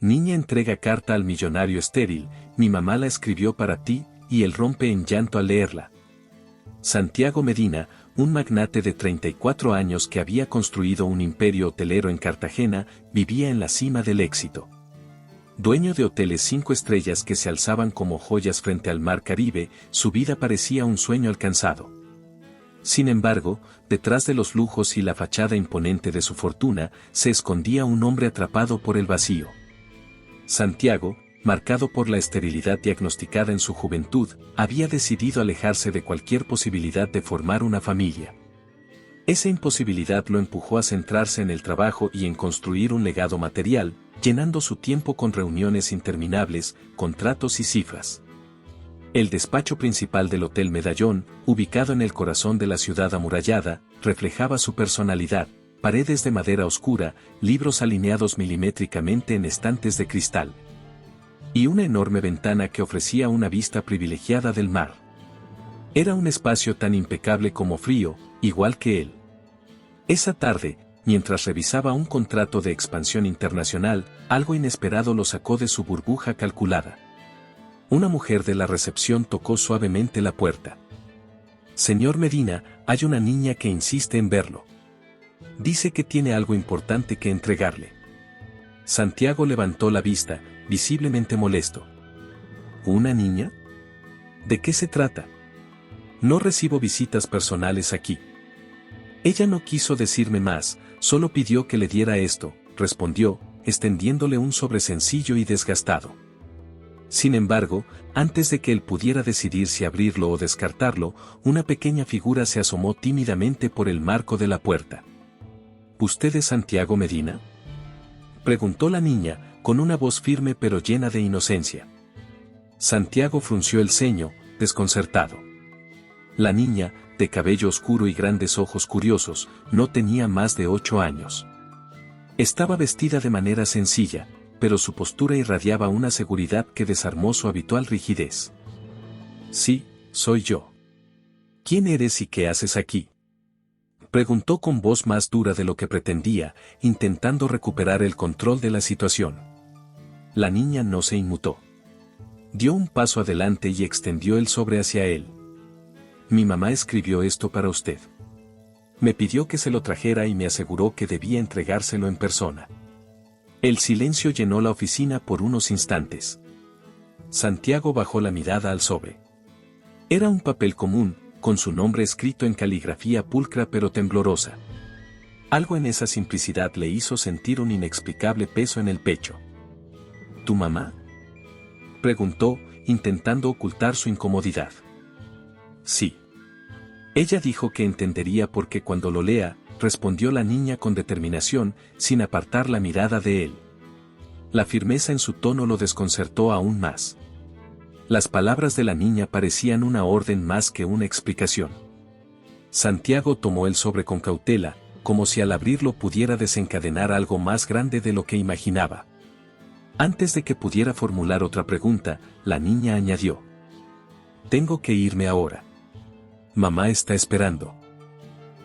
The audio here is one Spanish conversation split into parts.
Niña entrega carta al millonario estéril, mi mamá la escribió para ti, y él rompe en llanto al leerla. Santiago Medina, un magnate de 34 años que había construido un imperio hotelero en Cartagena, vivía en la cima del éxito. Dueño de hoteles 5 estrellas que se alzaban como joyas frente al mar Caribe, su vida parecía un sueño alcanzado. Sin embargo, detrás de los lujos y la fachada imponente de su fortuna, se escondía un hombre atrapado por el vacío. Santiago, marcado por la esterilidad diagnosticada en su juventud, había decidido alejarse de cualquier posibilidad de formar una familia. Esa imposibilidad lo empujó a centrarse en el trabajo y en construir un legado material, llenando su tiempo con reuniones interminables, contratos y cifras. El despacho principal del Hotel Medallón, ubicado en el corazón de la ciudad amurallada, reflejaba su personalidad: paredes de madera oscura, libros alineados milimétricamente en estantes de cristal. Y una enorme ventana que ofrecía una vista privilegiada del mar. Era un espacio tan impecable como frío, igual que él. Esa tarde, mientras revisaba un contrato de expansión internacional, algo inesperado lo sacó de su burbuja calculada. Una mujer de la recepción tocó suavemente la puerta. «Señor Medina, hay una niña que insiste en verlo. Dice que tiene algo importante que entregarle». Santiago levantó la vista, visiblemente molesto. ¿Una niña? ¿De qué se trata? No recibo visitas personales aquí. Ella no quiso decirme más, solo pidió que le diera esto, respondió, extendiéndole un sobre sencillo y desgastado. Sin embargo, antes de que él pudiera decidir si abrirlo o descartarlo, una pequeña figura se asomó tímidamente por el marco de la puerta. ¿Usted es Santiago Medina?, preguntó la niña, con una voz firme pero llena de inocencia. Santiago frunció el ceño, desconcertado. La niña, de cabello oscuro y grandes ojos curiosos, no tenía más de 8 años. Estaba vestida de manera sencilla, pero su postura irradiaba una seguridad que desarmó su habitual rigidez. «Sí, soy yo». «¿Quién eres y qué haces aquí?», preguntó con voz más dura de lo que pretendía, intentando recuperar el control de la situación. La niña no se inmutó. Dio un paso adelante y extendió el sobre hacia él. «Mi mamá escribió esto para usted. Me pidió que se lo trajera y me aseguró que debía entregárselo en persona». El silencio llenó la oficina por unos instantes. Santiago bajó la mirada al sobre. Era un papel común, con su nombre escrito en caligrafía pulcra pero temblorosa. Algo en esa simplicidad le hizo sentir un inexplicable peso en el pecho. ¿Tu mamá?, preguntó, intentando ocultar su incomodidad. «Sí. Ella dijo que entendería porque cuando lo lea», respondió la niña con determinación, sin apartar la mirada de él. La firmeza en su tono lo desconcertó aún más. Las palabras de la niña parecían una orden más que una explicación. Santiago tomó el sobre con cautela, como si al abrirlo pudiera desencadenar algo más grande de lo que imaginaba. Antes de que pudiera formular otra pregunta, la niña añadió: «Tengo que irme ahora. Mamá está esperando».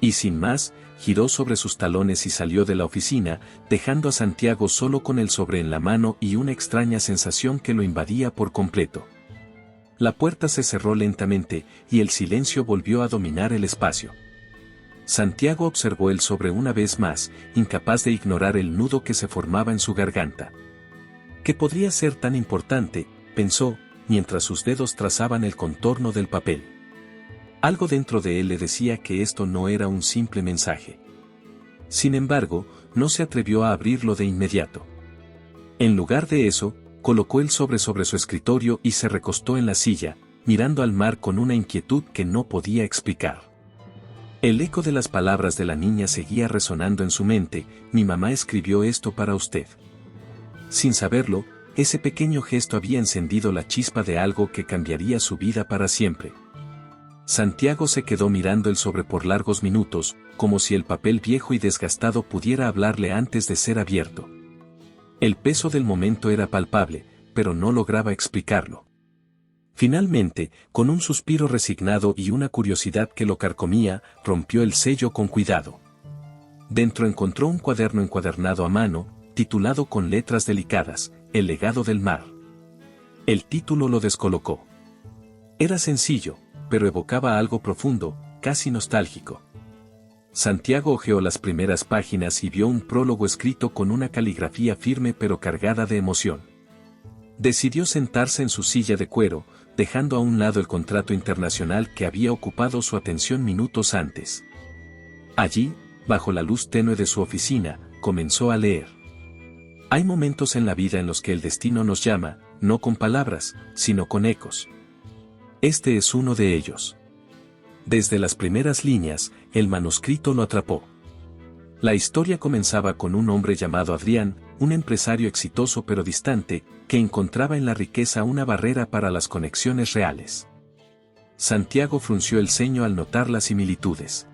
Y sin más, giró sobre sus talones y salió de la oficina, dejando a Santiago solo con el sobre en la mano y una extraña sensación que lo invadía por completo. La puerta se cerró lentamente, y el silencio volvió a dominar el espacio. Santiago observó el sobre una vez más, incapaz de ignorar el nudo que se formaba en su garganta. ¿Qué podría ser tan importante?, pensó, mientras sus dedos trazaban el contorno del papel. Algo dentro de él le decía que esto no era un simple mensaje. Sin embargo, no se atrevió a abrirlo de inmediato. En lugar de eso, colocó el sobre su escritorio y se recostó en la silla, mirando al mar con una inquietud que no podía explicar. El eco de las palabras de la niña seguía resonando en su mente: «Mi mamá escribió esto para usted». Sin saberlo, ese pequeño gesto había encendido la chispa de algo que cambiaría su vida para siempre. Santiago se quedó mirando el sobre por largos minutos, como si el papel viejo y desgastado pudiera hablarle antes de ser abierto. El peso del momento era palpable, pero no lograba explicarlo. Finalmente, con un suspiro resignado y una curiosidad que lo carcomía, rompió el sello con cuidado. Dentro encontró un cuaderno encuadernado a mano, titulado con letras delicadas: El legado del mar. El título lo descolocó. Era sencillo, pero evocaba algo profundo, casi nostálgico. Santiago hojeó las primeras páginas y vio un prólogo escrito con una caligrafía firme pero cargada de emoción. Decidió sentarse en su silla de cuero, dejando a un lado el contrato internacional que había ocupado su atención minutos antes. Allí, bajo la luz tenue de su oficina, comenzó a leer. Hay momentos en la vida en los que el destino nos llama, no con palabras, sino con ecos. Este es uno de ellos. Desde las primeras líneas, el manuscrito lo atrapó. La historia comenzaba con un hombre llamado Adrián, un empresario exitoso pero distante, que encontraba en la riqueza una barrera para las conexiones reales. Santiago frunció el ceño al notar las similitudes.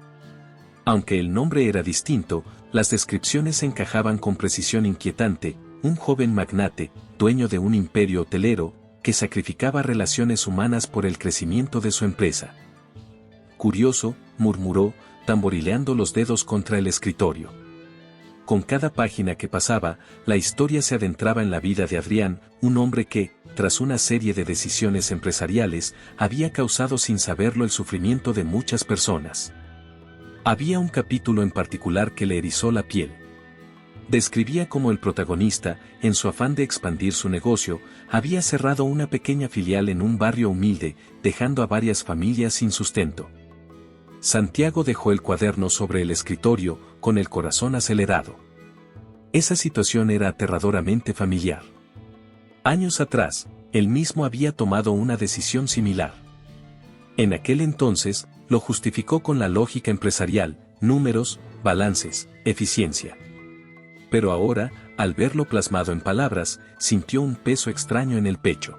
Aunque el nombre era distinto, las descripciones encajaban con precisión inquietante: un joven magnate, dueño de un imperio hotelero, que sacrificaba relaciones humanas por el crecimiento de su empresa. Curioso, murmuró, tamborileando los dedos contra el escritorio. Con cada página que pasaba, la historia se adentraba en la vida de Adrián, un hombre que, tras una serie de decisiones empresariales, había causado sin saberlo el sufrimiento de muchas personas. Había un capítulo en particular que le erizó la piel. Describía cómo el protagonista, en su afán de expandir su negocio, había cerrado una pequeña filial en un barrio humilde, dejando a varias familias sin sustento. Santiago dejó el cuaderno sobre el escritorio, con el corazón acelerado. Esa situación era aterradoramente familiar. Años atrás, él mismo había tomado una decisión similar. En aquel entonces, lo justificó con la lógica empresarial: números, balances, eficiencia. Pero ahora, al verlo plasmado en palabras, sintió un peso extraño en el pecho.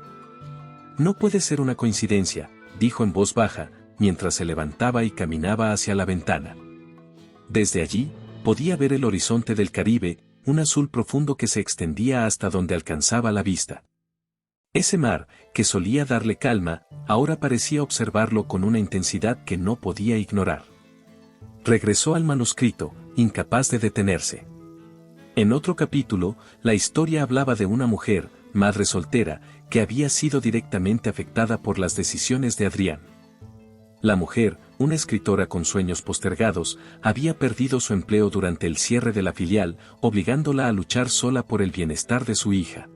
No puede ser una coincidencia, dijo en voz baja, mientras se levantaba y caminaba hacia la ventana. Desde allí, podía ver el horizonte del Caribe, un azul profundo que se extendía hasta donde alcanzaba la vista. Ese mar, que solía darle calma, ahora parecía observarlo con una intensidad que no podía ignorar. Regresó al manuscrito, incapaz de detenerse. En otro capítulo, la historia hablaba de una mujer, madre soltera, que había sido directamente afectada por las decisiones de Adrián. La mujer, una escritora con sueños postergados, había perdido su empleo durante el cierre de la filial, obligándola a luchar sola por el bienestar de su hija.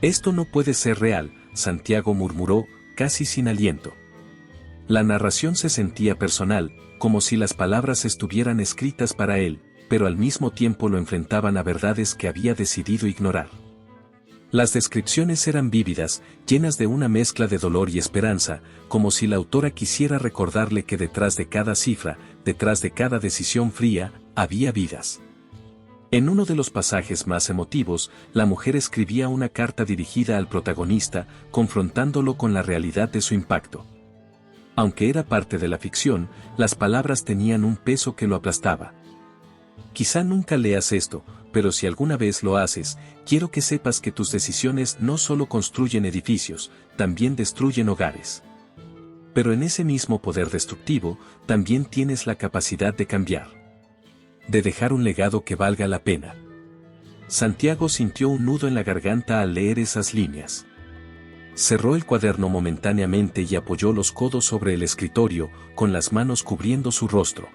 Esto no puede ser real, Santiago murmuró, casi sin aliento. La narración se sentía personal, como si las palabras estuvieran escritas para él, pero al mismo tiempo lo enfrentaban a verdades que había decidido ignorar. Las descripciones eran vívidas, llenas de una mezcla de dolor y esperanza, como si la autora quisiera recordarle que detrás de cada cifra, detrás de cada decisión fría, había vidas. En uno de los pasajes más emotivos, la mujer escribía una carta dirigida al protagonista, confrontándolo con la realidad de su impacto. Aunque era parte de la ficción, las palabras tenían un peso que lo aplastaba. Quizá nunca leas esto, pero si alguna vez lo haces, quiero que sepas que tus decisiones no solo construyen edificios, también destruyen hogares. Pero en ese mismo poder destructivo, también tienes la capacidad de cambiar. De dejar un legado que valga la pena. Santiago sintió un nudo en la garganta al leer esas líneas. Cerró el cuaderno momentáneamente y apoyó los codos sobre el escritorio, con las manos cubriendo su rostro.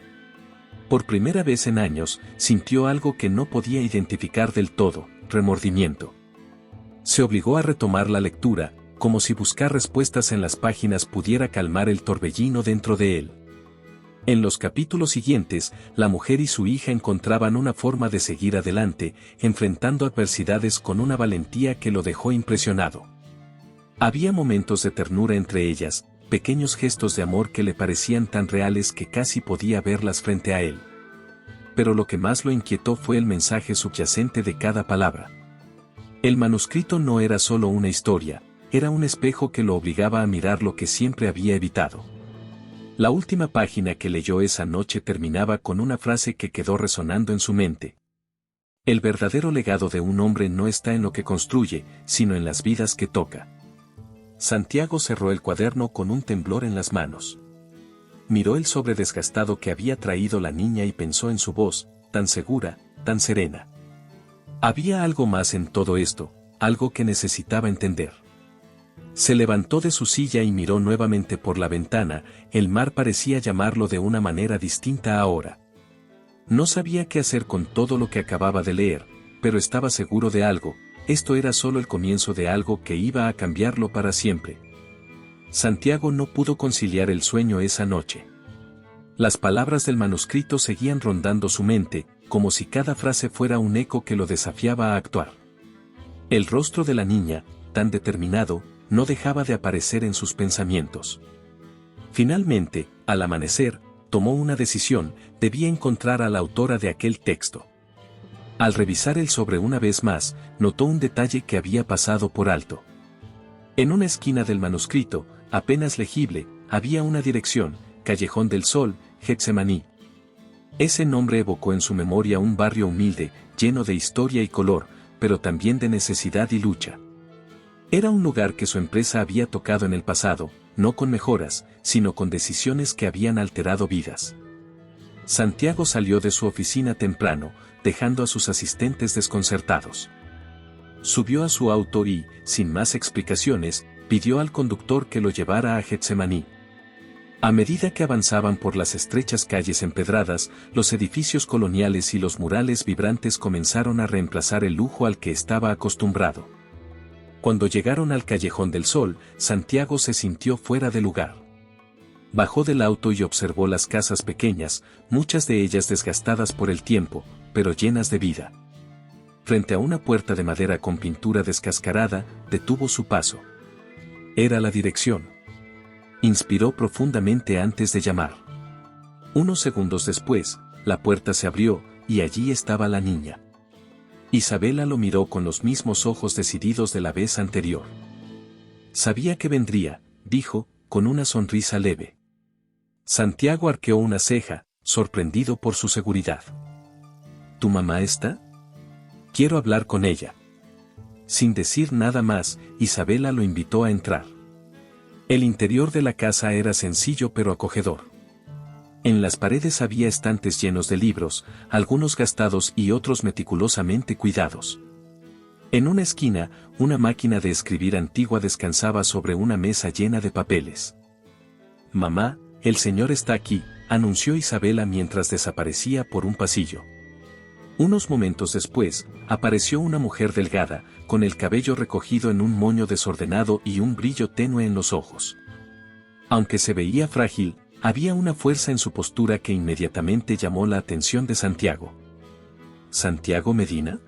Por primera vez en años, sintió algo que no podía identificar del todo: remordimiento. Se obligó a retomar la lectura, como si buscar respuestas en las páginas pudiera calmar el torbellino dentro de él. En los capítulos siguientes, la mujer y su hija encontraban una forma de seguir adelante, enfrentando adversidades con una valentía que lo dejó impresionado. Había momentos de ternura entre ellas, pequeños gestos de amor que le parecían tan reales que casi podía verlas frente a él. Pero lo que más lo inquietó fue el mensaje subyacente de cada palabra. El manuscrito no era solo una historia, era un espejo que lo obligaba a mirar lo que siempre había evitado. La última página que leyó esa noche terminaba con una frase que quedó resonando en su mente. El verdadero legado de un hombre no está en lo que construye, sino en las vidas que toca. Santiago cerró el cuaderno con un temblor en las manos. Miró el sobre desgastado que había traído la niña y pensó en su voz, tan segura, tan serena. Había algo más en todo esto, algo que necesitaba entender. Se levantó de su silla y miró nuevamente por la ventana. El mar parecía llamarlo de una manera distinta ahora. No sabía qué hacer con todo lo que acababa de leer, pero estaba seguro de algo: esto era solo el comienzo de algo que iba a cambiarlo para siempre. Santiago no pudo conciliar el sueño esa noche. Las palabras del manuscrito seguían rondando su mente, como si cada frase fuera un eco que lo desafiaba a actuar. El rostro de la niña, tan determinado, no dejaba de aparecer en sus pensamientos. Finalmente, al amanecer, tomó una decisión: debía encontrar a la autora de aquel texto. Al revisar el sobre una vez más, notó un detalle que había pasado por alto. En una esquina del manuscrito, apenas legible, había una dirección: Callejón del Sol, Getsemaní. Ese nombre evocó en su memoria un barrio humilde, lleno de historia y color, pero también de necesidad y lucha. Era un lugar que su empresa había tocado en el pasado, no con mejoras, sino con decisiones que habían alterado vidas. Santiago salió de su oficina temprano, dejando a sus asistentes desconcertados. Subió a su auto y, sin más explicaciones, pidió al conductor que lo llevara a Getsemaní. A medida que avanzaban por las estrechas calles empedradas, los edificios coloniales y los murales vibrantes comenzaron a reemplazar el lujo al que estaba acostumbrado. Cuando llegaron al Callejón del Sol, Santiago se sintió fuera de lugar. Bajó del auto y observó las casas pequeñas, muchas de ellas desgastadas por el tiempo, pero llenas de vida. Frente a una puerta de madera con pintura descascarada, detuvo su paso. Era la dirección. Inspiró profundamente antes de llamar. Unos segundos después, la puerta se abrió, y allí estaba la niña. Isabela lo miró con los mismos ojos decididos de la vez anterior. Sabía que vendría, dijo, con una sonrisa leve. Santiago arqueó una ceja, sorprendido por su seguridad. ¿Tu mamá está? Quiero hablar con ella. Sin decir nada más, Isabela lo invitó a entrar. El interior de la casa era sencillo pero acogedor. En las paredes había estantes llenos de libros, algunos gastados y otros meticulosamente cuidados. En una esquina, una máquina de escribir antigua descansaba sobre una mesa llena de papeles. «Mamá, el señor está aquí», anunció Isabela mientras desaparecía por un pasillo. Unos momentos después, apareció una mujer delgada, con el cabello recogido en un moño desordenado y un brillo tenue en los ojos. Aunque se veía frágil, había una fuerza en su postura que inmediatamente llamó la atención de Santiago. ¿Santiago Medina?,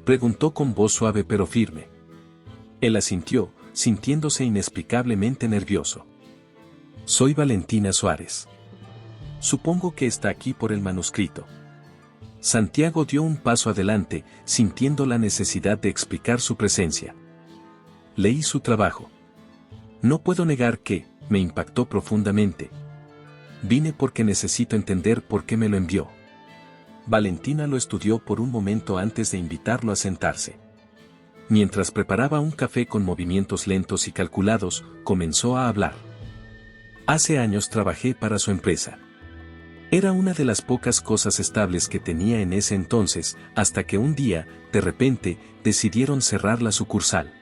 preguntó con voz suave pero firme. Él asintió, sintiéndose inexplicablemente nervioso. Soy Valentina Suárez. Supongo que está aquí por el manuscrito. Santiago dio un paso adelante, sintiendo la necesidad de explicar su presencia. Leí su trabajo. No puedo negar que me impactó profundamente. Vine porque necesito entender por qué me lo envió. Valentina lo estudió por un momento antes de invitarlo a sentarse. Mientras preparaba un café con movimientos lentos y calculados, comenzó a hablar. Hace años trabajé para su empresa. Era una de las pocas cosas estables que tenía en ese entonces, hasta que un día, de repente, decidieron cerrar la sucursal.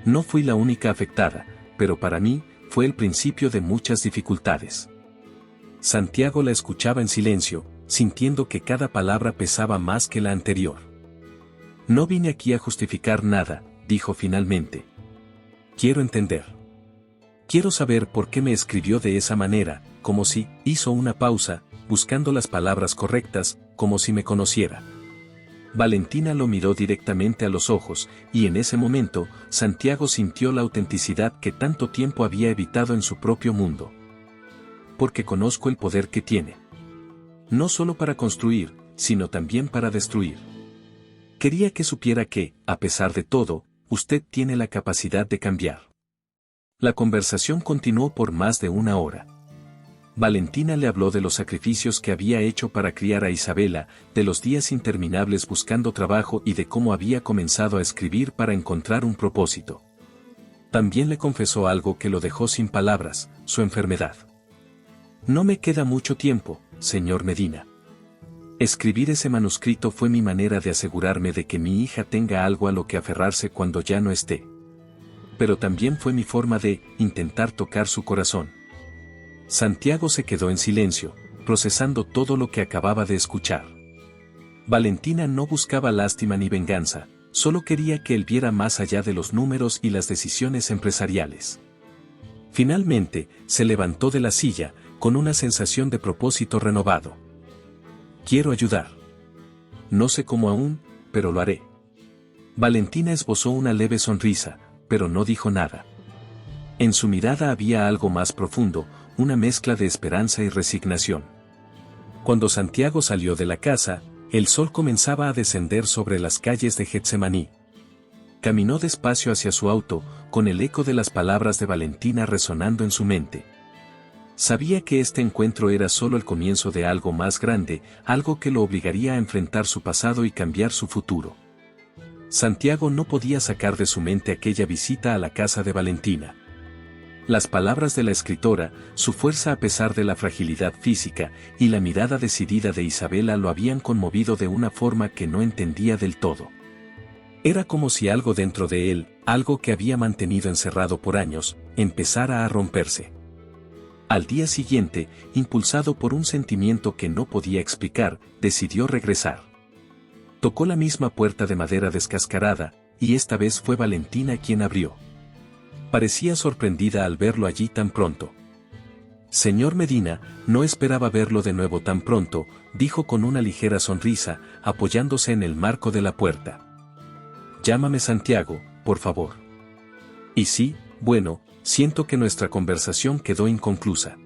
No fui la única afectada, pero para mí, fue el principio de muchas dificultades. Santiago la escuchaba en silencio, sintiendo que cada palabra pesaba más que la anterior. No vine aquí a justificar nada, dijo finalmente. Quiero entender. Quiero saber por qué me escribió de esa manera, como si, hizo una pausa, buscando las palabras correctas, como si me conociera. Valentina lo miró directamente a los ojos, y en ese momento, Santiago sintió la autenticidad que tanto tiempo había evitado en su propio mundo. Porque conozco el poder que tiene. No solo para construir, sino también para destruir. Quería que supiera que, a pesar de todo, usted tiene la capacidad de cambiar. La conversación continuó por más de una hora. Valentina le habló de los sacrificios que había hecho para criar a Isabela, de los días interminables buscando trabajo y de cómo había comenzado a escribir para encontrar un propósito. También le confesó algo que lo dejó sin palabras: su enfermedad. No me queda mucho tiempo, señor Medina. Escribir ese manuscrito fue mi manera de asegurarme de que mi hija tenga algo a lo que aferrarse cuando ya no esté. Pero también fue mi forma de intentar tocar su corazón. Santiago se quedó en silencio, procesando todo lo que acababa de escuchar. Valentina no buscaba lástima ni venganza, solo quería que él viera más allá de los números y las decisiones empresariales. Finalmente, se levantó de la silla, con una sensación de propósito renovado. Quiero ayudar. No sé cómo aún, pero lo haré. Valentina esbozó una leve sonrisa, pero no dijo nada. En su mirada había algo más profundo, una mezcla de esperanza y resignación. Cuando Santiago salió de la casa, el sol comenzaba a descender sobre las calles de Getsemaní. Caminó despacio hacia su auto, con el eco de las palabras de Valentina resonando en su mente. Sabía que este encuentro era solo el comienzo de algo más grande, algo que lo obligaría a enfrentar su pasado y cambiar su futuro. Santiago no podía sacar de su mente aquella visita a la casa de Valentina. Las palabras de la escritora, su fuerza a pesar de la fragilidad física, y la mirada decidida de Isabela lo habían conmovido de una forma que no entendía del todo. Era como si algo dentro de él, algo que había mantenido encerrado por años, empezara a romperse. Al día siguiente, impulsado por un sentimiento que no podía explicar, decidió regresar. Tocó la misma puerta de madera descascarada, y esta vez fue Valentina quien abrió. Parecía sorprendida al verlo allí tan pronto. Señor Medina, no esperaba verlo de nuevo tan pronto, dijo con una ligera sonrisa, apoyándose en el marco de la puerta. Llámame Santiago, por favor. Y sí, bueno, siento que nuestra conversación quedó inconclusa.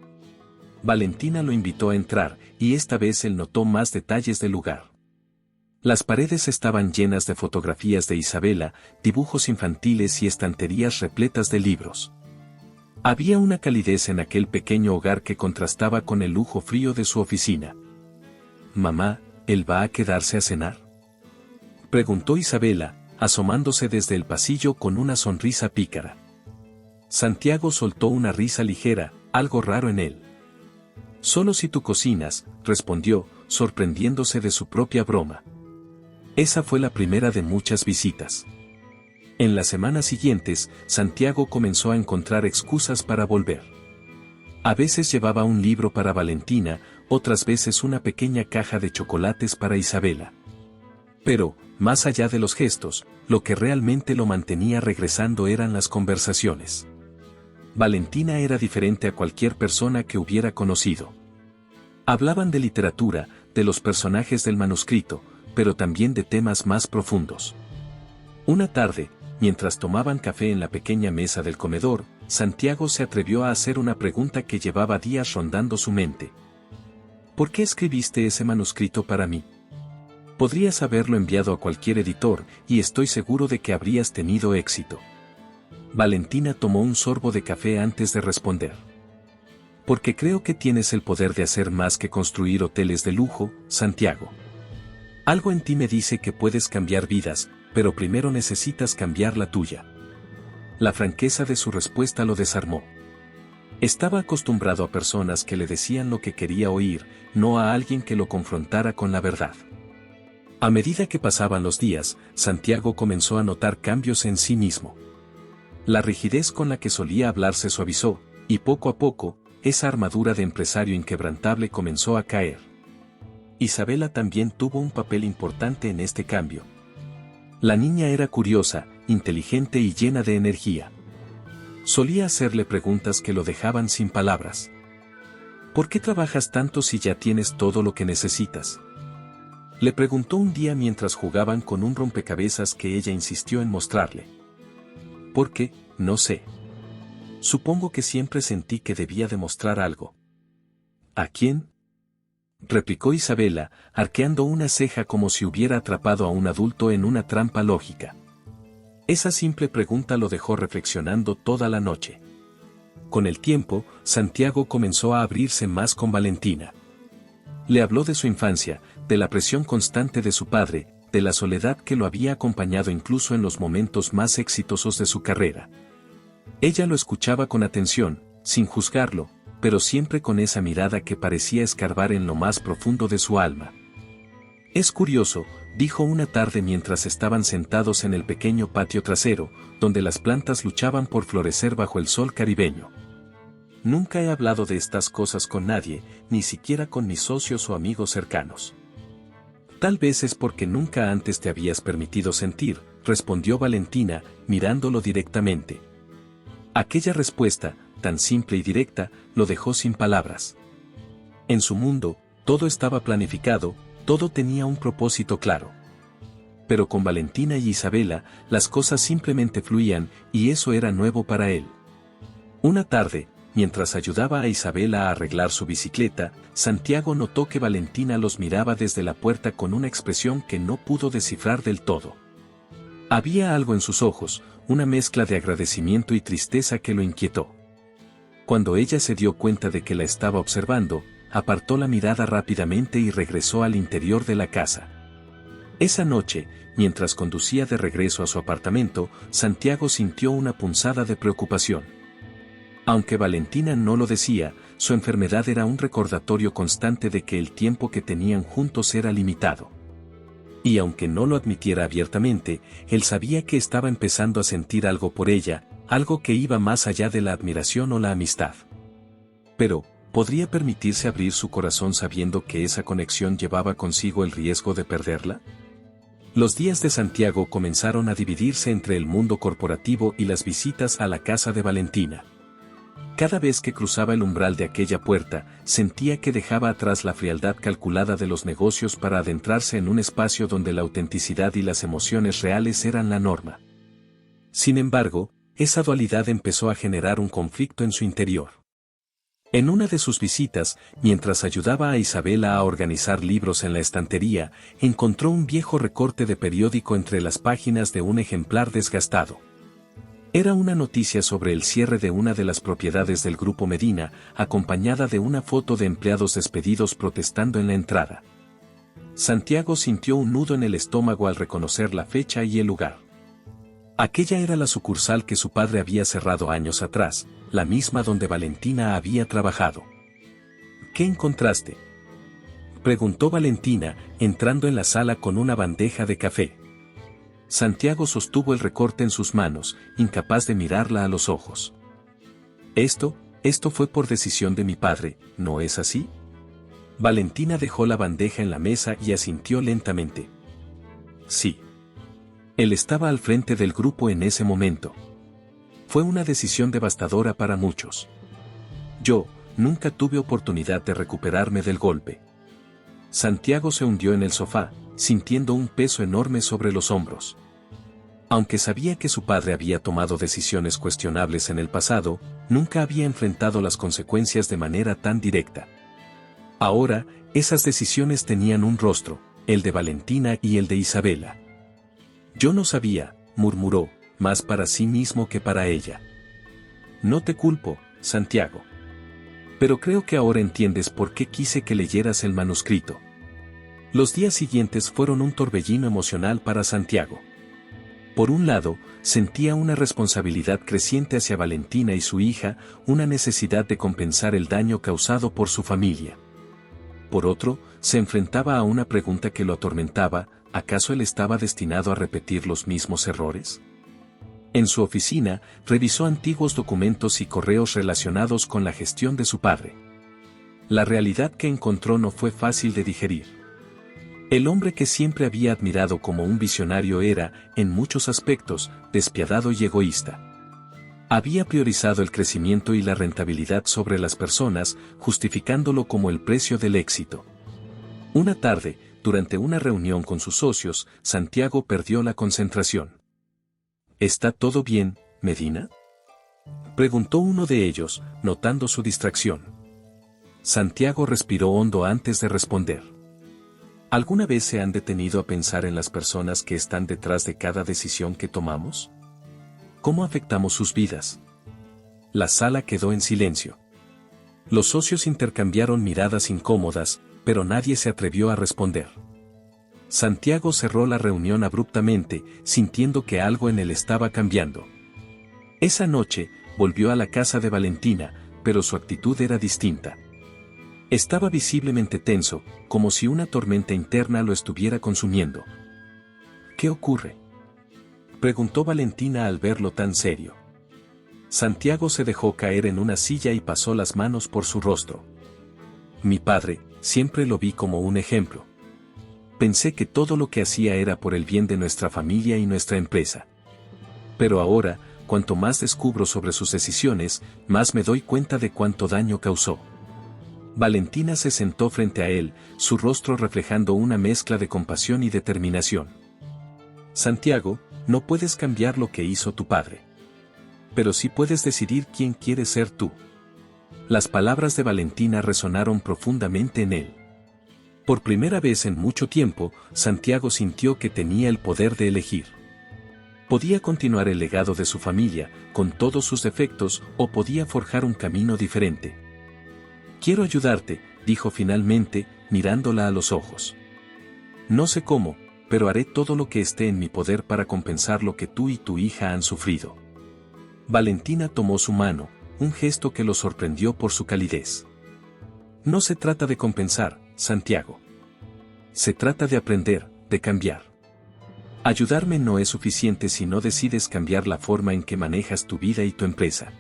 Valentina lo invitó a entrar, y esta vez él notó más detalles del lugar. Las paredes estaban llenas de fotografías de Isabela, dibujos infantiles y estanterías repletas de libros. Había una calidez en aquel pequeño hogar que contrastaba con el lujo frío de su oficina. «Mamá, ¿él va a quedarse a cenar?», preguntó Isabela, asomándose desde el pasillo con una sonrisa pícara. Santiago soltó una risa ligera, algo raro en él. «Solo si tú cocinas», respondió, sorprendiéndose de su propia broma. Esa fue la primera de muchas visitas. En las semanas siguientes, Santiago comenzó a encontrar excusas para volver. A veces llevaba un libro para Valentina, otras veces una pequeña caja de chocolates para Isabela. Pero, más allá de los gestos, lo que realmente lo mantenía regresando eran las conversaciones. Valentina era diferente a cualquier persona que hubiera conocido. Hablaban de literatura, de los personajes del manuscrito, pero también de temas más profundos. Una tarde, mientras tomaban café en la pequeña mesa del comedor, Santiago se atrevió a hacer una pregunta que llevaba días rondando su mente. ¿Por qué escribiste ese manuscrito para mí? Podrías haberlo enviado a cualquier editor, y estoy seguro de que habrías tenido éxito. Valentina tomó un sorbo de café antes de responder. Porque creo que tienes el poder de hacer más que construir hoteles de lujo, Santiago. Algo en ti me dice que puedes cambiar vidas, pero primero necesitas cambiar la tuya. La franqueza de su respuesta lo desarmó. Estaba acostumbrado a personas que le decían lo que quería oír, no a alguien que lo confrontara con la verdad. A medida que pasaban los días, Santiago comenzó a notar cambios en sí mismo. La rigidez con la que solía hablar se suavizó, y poco a poco, esa armadura de empresario inquebrantable comenzó a caer. Isabela también tuvo un papel importante en este cambio. La niña era curiosa, inteligente y llena de energía. Solía hacerle preguntas que lo dejaban sin palabras. ¿Por qué trabajas tanto si ya tienes todo lo que necesitas?, le preguntó un día mientras jugaban con un rompecabezas que ella insistió en mostrarle. Porque, no sé. Supongo que siempre sentí que debía demostrar algo. ¿A quién?, replicó Isabela, arqueando una ceja como si hubiera atrapado a un adulto en una trampa lógica. Esa simple pregunta lo dejó reflexionando toda la noche. Con el tiempo, Santiago comenzó a abrirse más con Valentina. Le habló de su infancia, de la presión constante de su padre, de la soledad que lo había acompañado incluso en los momentos más exitosos de su carrera. Ella lo escuchaba con atención, sin juzgarlo, pero siempre con esa mirada que parecía escarbar en lo más profundo de su alma. Es curioso, dijo una tarde mientras estaban sentados en el pequeño patio trasero, donde las plantas luchaban por florecer bajo el sol caribeño. Nunca he hablado de estas cosas con nadie, ni siquiera con mis socios o amigos cercanos. Tal vez es porque nunca antes te habías permitido sentir, respondió Valentina, mirándolo directamente. Aquella respuesta, tan simple y directa, lo dejó sin palabras. En su mundo, todo estaba planificado, todo tenía un propósito claro. Pero con Valentina y Isabela, las cosas simplemente fluían, y eso era nuevo para él. Una tarde, mientras ayudaba a Isabela a arreglar su bicicleta, Santiago notó que Valentina los miraba desde la puerta con una expresión que no pudo descifrar del todo. Había algo en sus ojos, una mezcla de agradecimiento y tristeza que lo inquietó. Cuando ella se dio cuenta de que la estaba observando, apartó la mirada rápidamente y regresó al interior de la casa. Esa noche, mientras conducía de regreso a su apartamento, Santiago sintió una punzada de preocupación. Aunque Valentina no lo decía, su enfermedad era un recordatorio constante de que el tiempo que tenían juntos era limitado. Y aunque no lo admitiera abiertamente, él sabía que estaba empezando a sentir algo por ella, algo que iba más allá de la admiración o la amistad. Pero, ¿podría permitirse abrir su corazón sabiendo que esa conexión llevaba consigo el riesgo de perderla? Los días de Santiago comenzaron a dividirse entre el mundo corporativo y las visitas a la casa de Valentina. Cada vez que cruzaba el umbral de aquella puerta, sentía que dejaba atrás la frialdad calculada de los negocios para adentrarse en un espacio donde la autenticidad y las emociones reales eran la norma. Sin embargo, esa dualidad empezó a generar un conflicto en su interior. En una de sus visitas, mientras ayudaba a Isabela a organizar libros en la estantería, encontró un viejo recorte de periódico entre las páginas de un ejemplar desgastado. Era una noticia sobre el cierre de una de las propiedades del Grupo Medina, acompañada de una foto de empleados despedidos protestando en la entrada. Santiago sintió un nudo en el estómago al reconocer la fecha y el lugar. Aquella era la sucursal que su padre había cerrado años atrás, la misma donde Valentina había trabajado. ¿Qué encontraste?, preguntó Valentina, entrando en la sala con una bandeja de café. Santiago sostuvo el recorte en sus manos, incapaz de mirarla a los ojos. Esto fue por decisión de mi padre, ¿no es así? Valentina dejó la bandeja en la mesa y asintió lentamente. Sí. Él estaba al frente del grupo en ese momento. Fue una decisión devastadora para muchos. Yo, nunca tuve oportunidad de recuperarme del golpe. Santiago se hundió en el sofá, sintiendo un peso enorme sobre los hombros. Aunque sabía que su padre había tomado decisiones cuestionables en el pasado, nunca había enfrentado las consecuencias de manera tan directa. Ahora, esas decisiones tenían un rostro, el de Valentina y el de Isabela. Yo no sabía, murmuró, más para sí mismo que para ella. No te culpo, Santiago. Pero creo que ahora entiendes por qué quise que leyeras el manuscrito. Los días siguientes fueron un torbellino emocional para Santiago. Por un lado, sentía una responsabilidad creciente hacia Valentina y su hija, una necesidad de compensar el daño causado por su familia. Por otro, se enfrentaba a una pregunta que lo atormentaba: ¿acaso él estaba destinado a repetir los mismos errores? En su oficina, revisó antiguos documentos y correos relacionados con la gestión de su padre. La realidad que encontró no fue fácil de digerir. El hombre que siempre había admirado como un visionario era, en muchos aspectos, despiadado y egoísta. Había priorizado el crecimiento y la rentabilidad sobre las personas, justificándolo como el precio del éxito. Una tarde, durante una reunión con sus socios, Santiago perdió la concentración. ¿Está todo bien, Medina?, preguntó uno de ellos, notando su distracción. Santiago respiró hondo antes de responder. ¿Alguna vez se han detenido a pensar en las personas que están detrás de cada decisión que tomamos? ¿Cómo afectamos sus vidas? La sala quedó en silencio. Los socios intercambiaron miradas incómodas, pero nadie se atrevió a responder. Santiago cerró la reunión abruptamente, sintiendo que algo en él estaba cambiando. Esa noche, volvió a la casa de Valentina, pero su actitud era distinta. Estaba visiblemente tenso, como si una tormenta interna lo estuviera consumiendo. ¿Qué ocurre?, preguntó Valentina al verlo tan serio. Santiago se dejó caer en una silla y pasó las manos por su rostro. Mi padre, siempre lo vi como un ejemplo. Pensé que todo lo que hacía era por el bien de nuestra familia y nuestra empresa. Pero ahora, cuanto más descubro sobre sus decisiones, más me doy cuenta de cuánto daño causó. Valentina se sentó frente a él, su rostro reflejando una mezcla de compasión y determinación. Santiago, no puedes cambiar lo que hizo tu padre. Pero sí puedes decidir quién quieres ser tú. Las palabras de Valentina resonaron profundamente en él. Por primera vez en mucho tiempo, Santiago sintió que tenía el poder de elegir. Podía continuar el legado de su familia, con todos sus defectos, o podía forjar un camino diferente. Quiero ayudarte, dijo finalmente, mirándola a los ojos. No sé cómo, pero haré todo lo que esté en mi poder para compensar lo que tú y tu hija han sufrido. Valentina tomó su mano, un gesto que lo sorprendió por su calidez. No se trata de compensar, Santiago. Se trata de aprender, de cambiar. Ayudarme no es suficiente si no decides cambiar la forma en que manejas tu vida y tu empresa.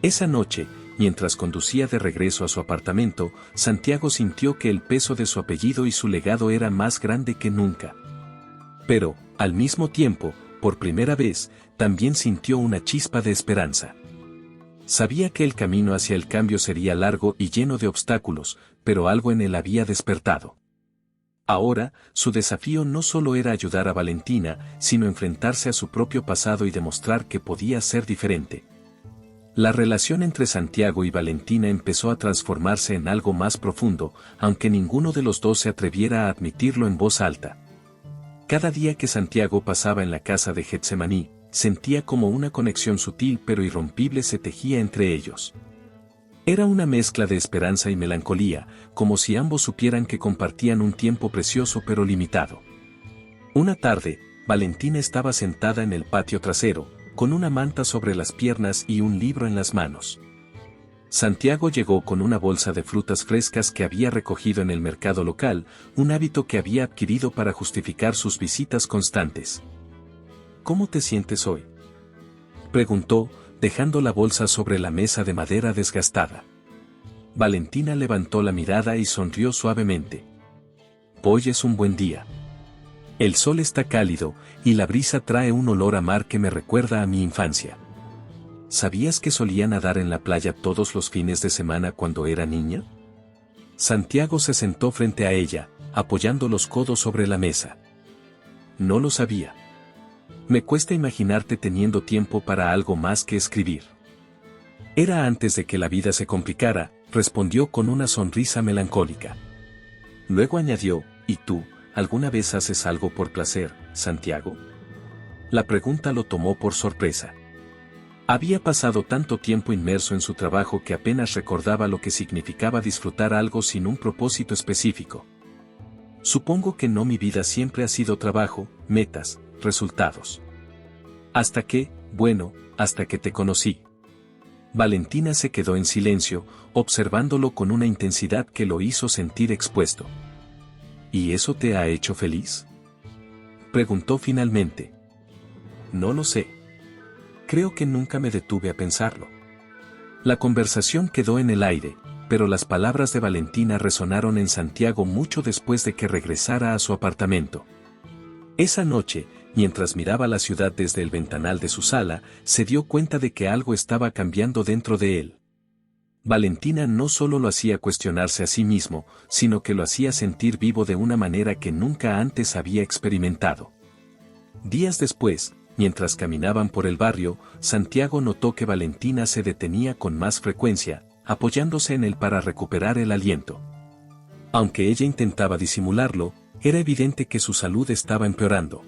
Esa noche, mientras conducía de regreso a su apartamento, Santiago sintió que el peso de su apellido y su legado era más grande que nunca. Pero, al mismo tiempo, por primera vez, también sintió una chispa de esperanza. Sabía que el camino hacia el cambio sería largo y lleno de obstáculos, pero algo en él había despertado. Ahora, su desafío no solo era ayudar a Valentina, sino enfrentarse a su propio pasado y demostrar que podía ser diferente. La relación entre Santiago y Valentina empezó a transformarse en algo más profundo, aunque ninguno de los dos se atreviera a admitirlo en voz alta. Cada día que Santiago pasaba en la casa de Getsemaní, sentía como una conexión sutil pero irrompible se tejía entre ellos. Era una mezcla de esperanza y melancolía, como si ambos supieran que compartían un tiempo precioso pero limitado. Una tarde, Valentina estaba sentada en el patio trasero, con una manta sobre las piernas y un libro en las manos. Santiago llegó con una bolsa de frutas frescas que había recogido en el mercado local, un hábito que había adquirido para justificar sus visitas constantes. ¿Cómo te sientes hoy?, preguntó, dejando la bolsa sobre la mesa de madera desgastada. Valentina levantó la mirada y sonrió suavemente. Hoy es un buen día. El sol está cálido, y la brisa trae un olor a mar que me recuerda a mi infancia. ¿Sabías que solía nadar en la playa todos los fines de semana cuando era niña? Santiago se sentó frente a ella, apoyando los codos sobre la mesa. No lo sabía. Me cuesta imaginarte teniendo tiempo para algo más que escribir. Era antes de que la vida se complicara, respondió con una sonrisa melancólica. Luego añadió, ¿y tú, alguna vez haces algo por placer, Santiago? La pregunta lo tomó por sorpresa. Había pasado tanto tiempo inmerso en su trabajo que apenas recordaba lo que significaba disfrutar algo sin un propósito específico. Supongo que no, mi vida siempre ha sido trabajo, metas, resultados. Hasta que te conocí. Valentina se quedó en silencio, observándolo con una intensidad que lo hizo sentir expuesto. ¿Y eso te ha hecho feliz?, preguntó finalmente. No lo sé. Creo que nunca me detuve a pensarlo. La conversación quedó en el aire, pero las palabras de Valentina resonaron en Santiago mucho después de que regresara a su apartamento. Esa noche, mientras miraba la ciudad desde el ventanal de su sala, se dio cuenta de que algo estaba cambiando dentro de él. Valentina no solo lo hacía cuestionarse a sí mismo, sino que lo hacía sentir vivo de una manera que nunca antes había experimentado. Días después, mientras caminaban por el barrio, Santiago notó que Valentina se detenía con más frecuencia, apoyándose en él para recuperar el aliento. Aunque ella intentaba disimularlo, era evidente que su salud estaba empeorando.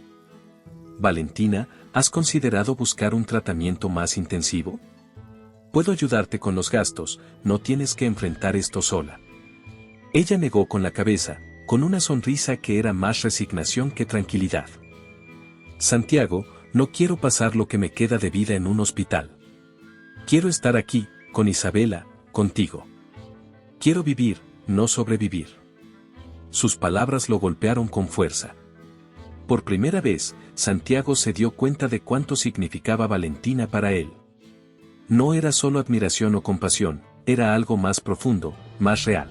Valentina, ¿has considerado buscar un tratamiento más intensivo? Puedo ayudarte con los gastos, no tienes que enfrentar esto sola. Ella negó con la cabeza, con una sonrisa que era más resignación que tranquilidad. Santiago, no quiero pasar lo que me queda de vida en un hospital. Quiero estar aquí, con Isabela, contigo. Quiero vivir, no sobrevivir. Sus palabras lo golpearon con fuerza. Por primera vez, Santiago se dio cuenta de cuánto significaba Valentina para él. No era solo admiración o compasión, era algo más profundo, más real.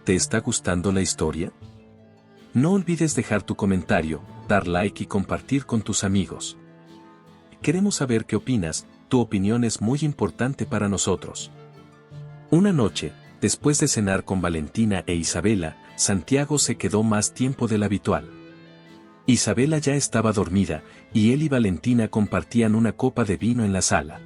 ¿Te está gustando la historia? No olvides dejar tu comentario, dar like y compartir con tus amigos. Queremos saber qué opinas, tu opinión es muy importante para nosotros. Una noche, después de cenar con Valentina e Isabela, Santiago se quedó más tiempo del habitual. Isabela ya estaba dormida, y él y Valentina compartían una copa de vino en la sala.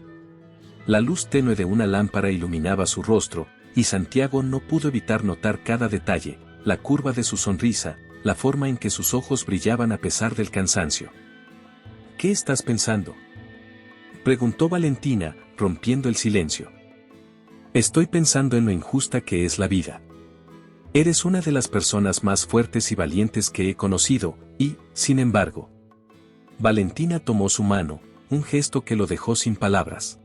La luz tenue de una lámpara iluminaba su rostro, y Santiago no pudo evitar notar cada detalle, la curva de su sonrisa, la forma en que sus ojos brillaban a pesar del cansancio. ¿Qué estás pensando?, preguntó Valentina, rompiendo el silencio. Estoy pensando en lo injusta que es la vida. Eres una de las personas más fuertes y valientes que he conocido, y, sin embargo. Valentina tomó su mano, un gesto que lo dejó sin palabras.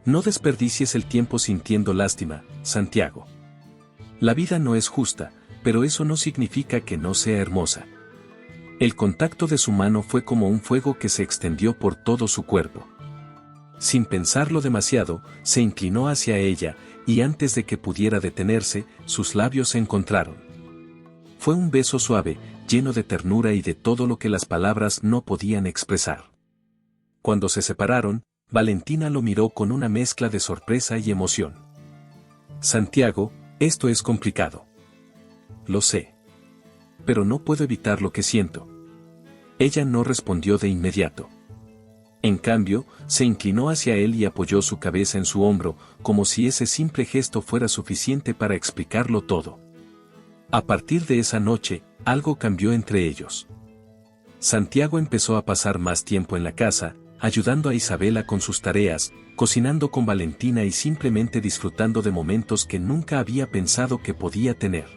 No desperdicies el tiempo sintiendo lástima, Santiago. La vida no es justa, pero eso no significa que no sea hermosa. El contacto de su mano fue como un fuego que se extendió por todo su cuerpo. Sin pensarlo demasiado, se inclinó hacia ella, y antes de que pudiera detenerse, sus labios se encontraron. Fue un beso suave, lleno de ternura y de todo lo que las palabras no podían expresar. Cuando se separaron, Valentina lo miró con una mezcla de sorpresa y emoción. Santiago, esto es complicado. Lo sé. Pero no puedo evitar lo que siento. Ella no respondió de inmediato. En cambio, se inclinó hacia él y apoyó su cabeza en su hombro, como si ese simple gesto fuera suficiente para explicarlo todo. A partir de esa noche, algo cambió entre ellos. Santiago empezó a pasar más tiempo en la casa, ayudando a Isabela con sus tareas, cocinando con Valentina y simplemente disfrutando de momentos que nunca había pensado que podía tener.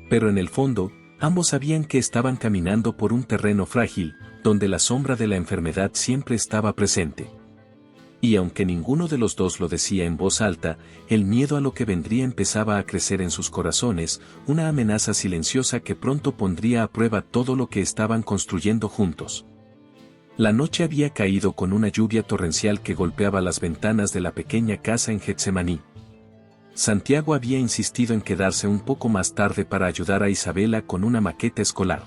Pero en el fondo, ambos sabían que estaban caminando por un terreno frágil, donde la sombra de la enfermedad siempre estaba presente. Y aunque ninguno de los dos lo decía en voz alta, el miedo a lo que vendría empezaba a crecer en sus corazones, una amenaza silenciosa que pronto pondría a prueba todo lo que estaban construyendo juntos. La noche había caído con una lluvia torrencial que golpeaba las ventanas de la pequeña casa en Getsemaní. Santiago había insistido en quedarse un poco más tarde para ayudar a Isabela con una maqueta escolar.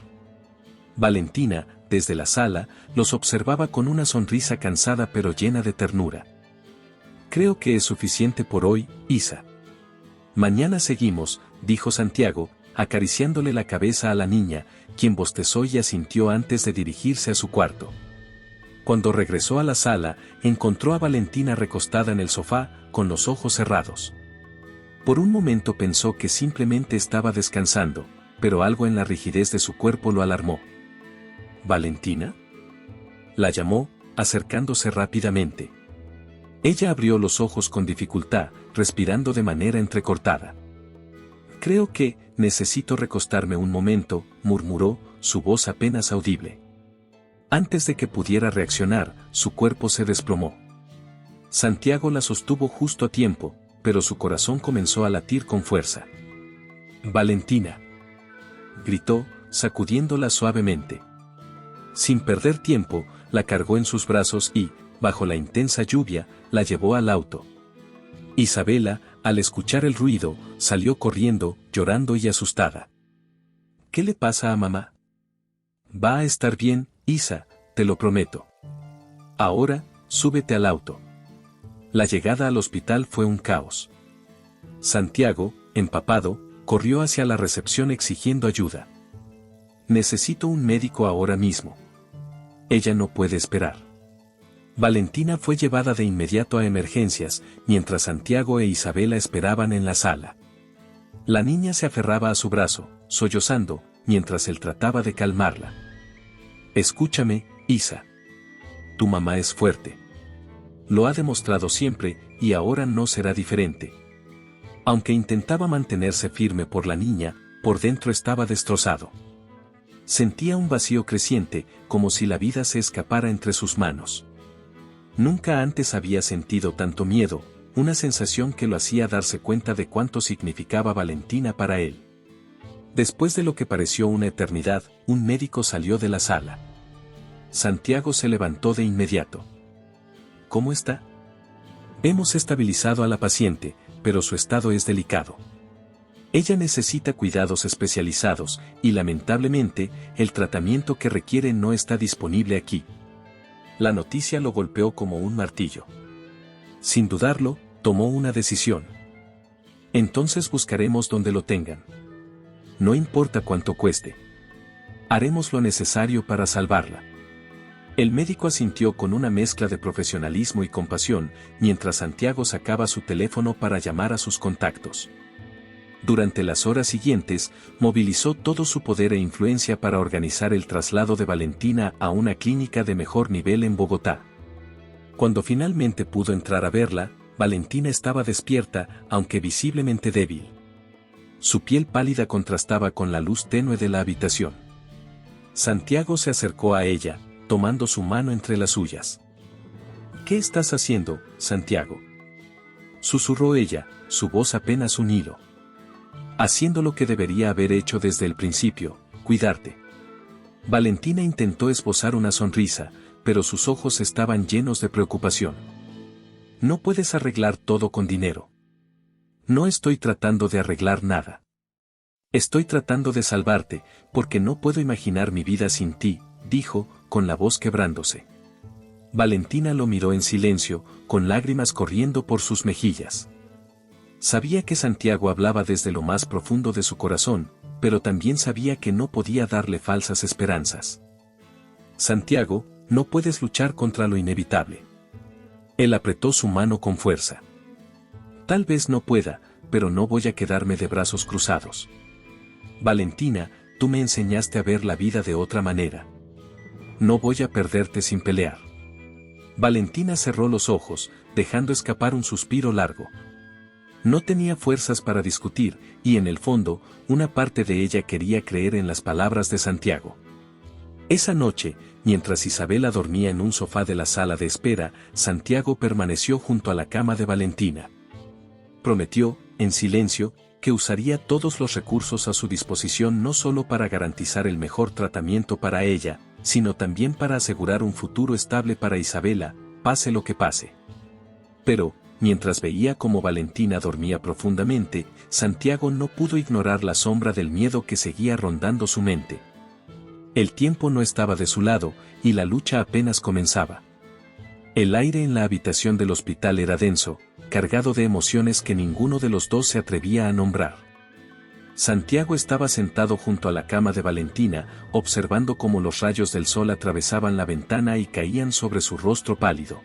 Valentina, desde la sala, los observaba con una sonrisa cansada pero llena de ternura. Creo que es suficiente por hoy, Isa. Mañana seguimos, dijo Santiago, acariciándole la cabeza a la niña, quien bostezó y asintió antes de dirigirse a su cuarto. Cuando regresó a la sala, encontró a Valentina recostada en el sofá, con los ojos cerrados. Por un momento pensó que simplemente estaba descansando, pero algo en la rigidez de su cuerpo lo alarmó. ¿Valentina?, la llamó, acercándose rápidamente. Ella abrió los ojos con dificultad, respirando de manera entrecortada. Creo que, necesito recostarme un momento, murmuró, su voz apenas audible. Antes de que pudiera reaccionar, su cuerpo se desplomó. Santiago la sostuvo justo a tiempo, pero su corazón comenzó a latir con fuerza. «Valentina», gritó, sacudiéndola suavemente. Sin perder tiempo, la cargó en sus brazos y, bajo la intensa lluvia, la llevó al auto. Isabela, al escuchar el ruido, salió corriendo, llorando y asustada. «¿Qué le pasa a mamá?». «Va a estar bien, Isa, te lo prometo. Ahora, súbete al auto». La llegada al hospital fue un caos. Santiago, empapado, corrió hacia la recepción exigiendo ayuda. «Necesito un médico ahora mismo. Ella no puede esperar». Valentina fue llevada de inmediato a emergencias, mientras Santiago e Isabela esperaban en la sala. La niña se aferraba a su brazo, sollozando, mientras él trataba de calmarla. «Escúchame, Isa. Tu mamá es fuerte. Lo ha demostrado siempre, y ahora no será diferente». Aunque intentaba mantenerse firme por la niña, por dentro estaba destrozado. Sentía un vacío creciente, como si la vida se escapara entre sus manos. Nunca antes había sentido tanto miedo, una sensación que lo hacía darse cuenta de cuánto significaba Valentina para él. Después de lo que pareció una eternidad, un médico salió de la sala. Santiago se levantó de inmediato. ¿Cómo está? Hemos estabilizado a la paciente, pero su estado es delicado. Ella necesita cuidados especializados, y lamentablemente, el tratamiento que requiere no está disponible aquí. La noticia lo golpeó como un martillo. Sin dudarlo, tomó una decisión. Entonces buscaremos donde lo tengan. No importa cuánto cueste. Haremos lo necesario para salvarla. El médico asintió con una mezcla de profesionalismo y compasión, mientras Santiago sacaba su teléfono para llamar a sus contactos. Durante las horas siguientes, movilizó todo su poder e influencia para organizar el traslado de Valentina a una clínica de mejor nivel en Bogotá. Cuando finalmente pudo entrar a verla, Valentina estaba despierta, aunque visiblemente débil. Su piel pálida contrastaba con la luz tenue de la habitación. Santiago se acercó a ella, tomando su mano entre las suyas. ¿Qué estás haciendo, Santiago?, susurró ella, su voz apenas un hilo. Haciendo lo que debería haber hecho desde el principio, cuidarte. Valentina intentó esbozar una sonrisa, pero sus ojos estaban llenos de preocupación. No puedes arreglar todo con dinero. No estoy tratando de arreglar nada. Estoy tratando de salvarte, porque no puedo imaginar mi vida sin ti, dijo, con la voz quebrándose. Valentina lo miró en silencio, con lágrimas corriendo por sus mejillas. Sabía que Santiago hablaba desde lo más profundo de su corazón, pero también sabía que no podía darle falsas esperanzas. Santiago, no puedes luchar contra lo inevitable. Él apretó su mano con fuerza. Tal vez no pueda, pero no voy a quedarme de brazos cruzados. Valentina, tú me enseñaste a ver la vida de otra manera. No voy a perderte sin pelear. Valentina cerró los ojos, dejando escapar un suspiro largo. No tenía fuerzas para discutir, y en el fondo, una parte de ella quería creer en las palabras de Santiago. Esa noche, mientras Isabela dormía en un sofá de la sala de espera, Santiago permaneció junto a la cama de Valentina. Prometió, en silencio, que usaría todos los recursos a su disposición no solo para garantizar el mejor tratamiento para ella, sino también para asegurar un futuro estable para Isabela, pase lo que pase. Pero, mientras veía cómo Valentina dormía profundamente, Santiago no pudo ignorar la sombra del miedo que seguía rondando su mente. El tiempo no estaba de su lado, y la lucha apenas comenzaba. El aire en la habitación del hospital era denso, cargado de emociones que ninguno de los dos se atrevía a nombrar. Santiago estaba sentado junto a la cama de Valentina, observando cómo los rayos del sol atravesaban la ventana y caían sobre su rostro pálido.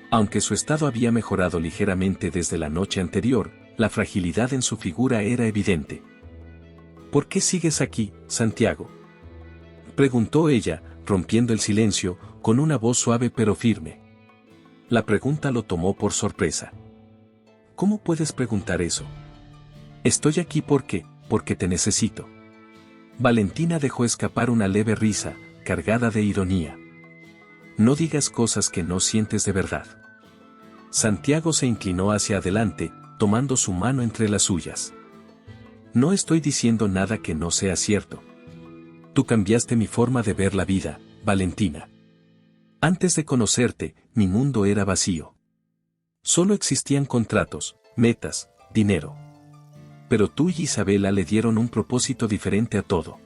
Aunque su estado había mejorado ligeramente desde la noche anterior, la fragilidad en su figura era evidente. ¿Por qué sigues aquí, Santiago?, preguntó ella, rompiendo el silencio, con una voz suave pero firme. La pregunta lo tomó por sorpresa. ¿Cómo puedes preguntar eso? Estoy aquí porque te necesito. Valentina dejó escapar una leve risa, cargada de ironía. No digas cosas que no sientes de verdad. Santiago se inclinó hacia adelante, tomando su mano entre las suyas. No estoy diciendo nada que no sea cierto. Tú cambiaste mi forma de ver la vida, Valentina. Antes de conocerte, mi mundo era vacío. Solo existían contratos, metas, dinero. Pero tú y Isabela le dieron un propósito diferente a todo.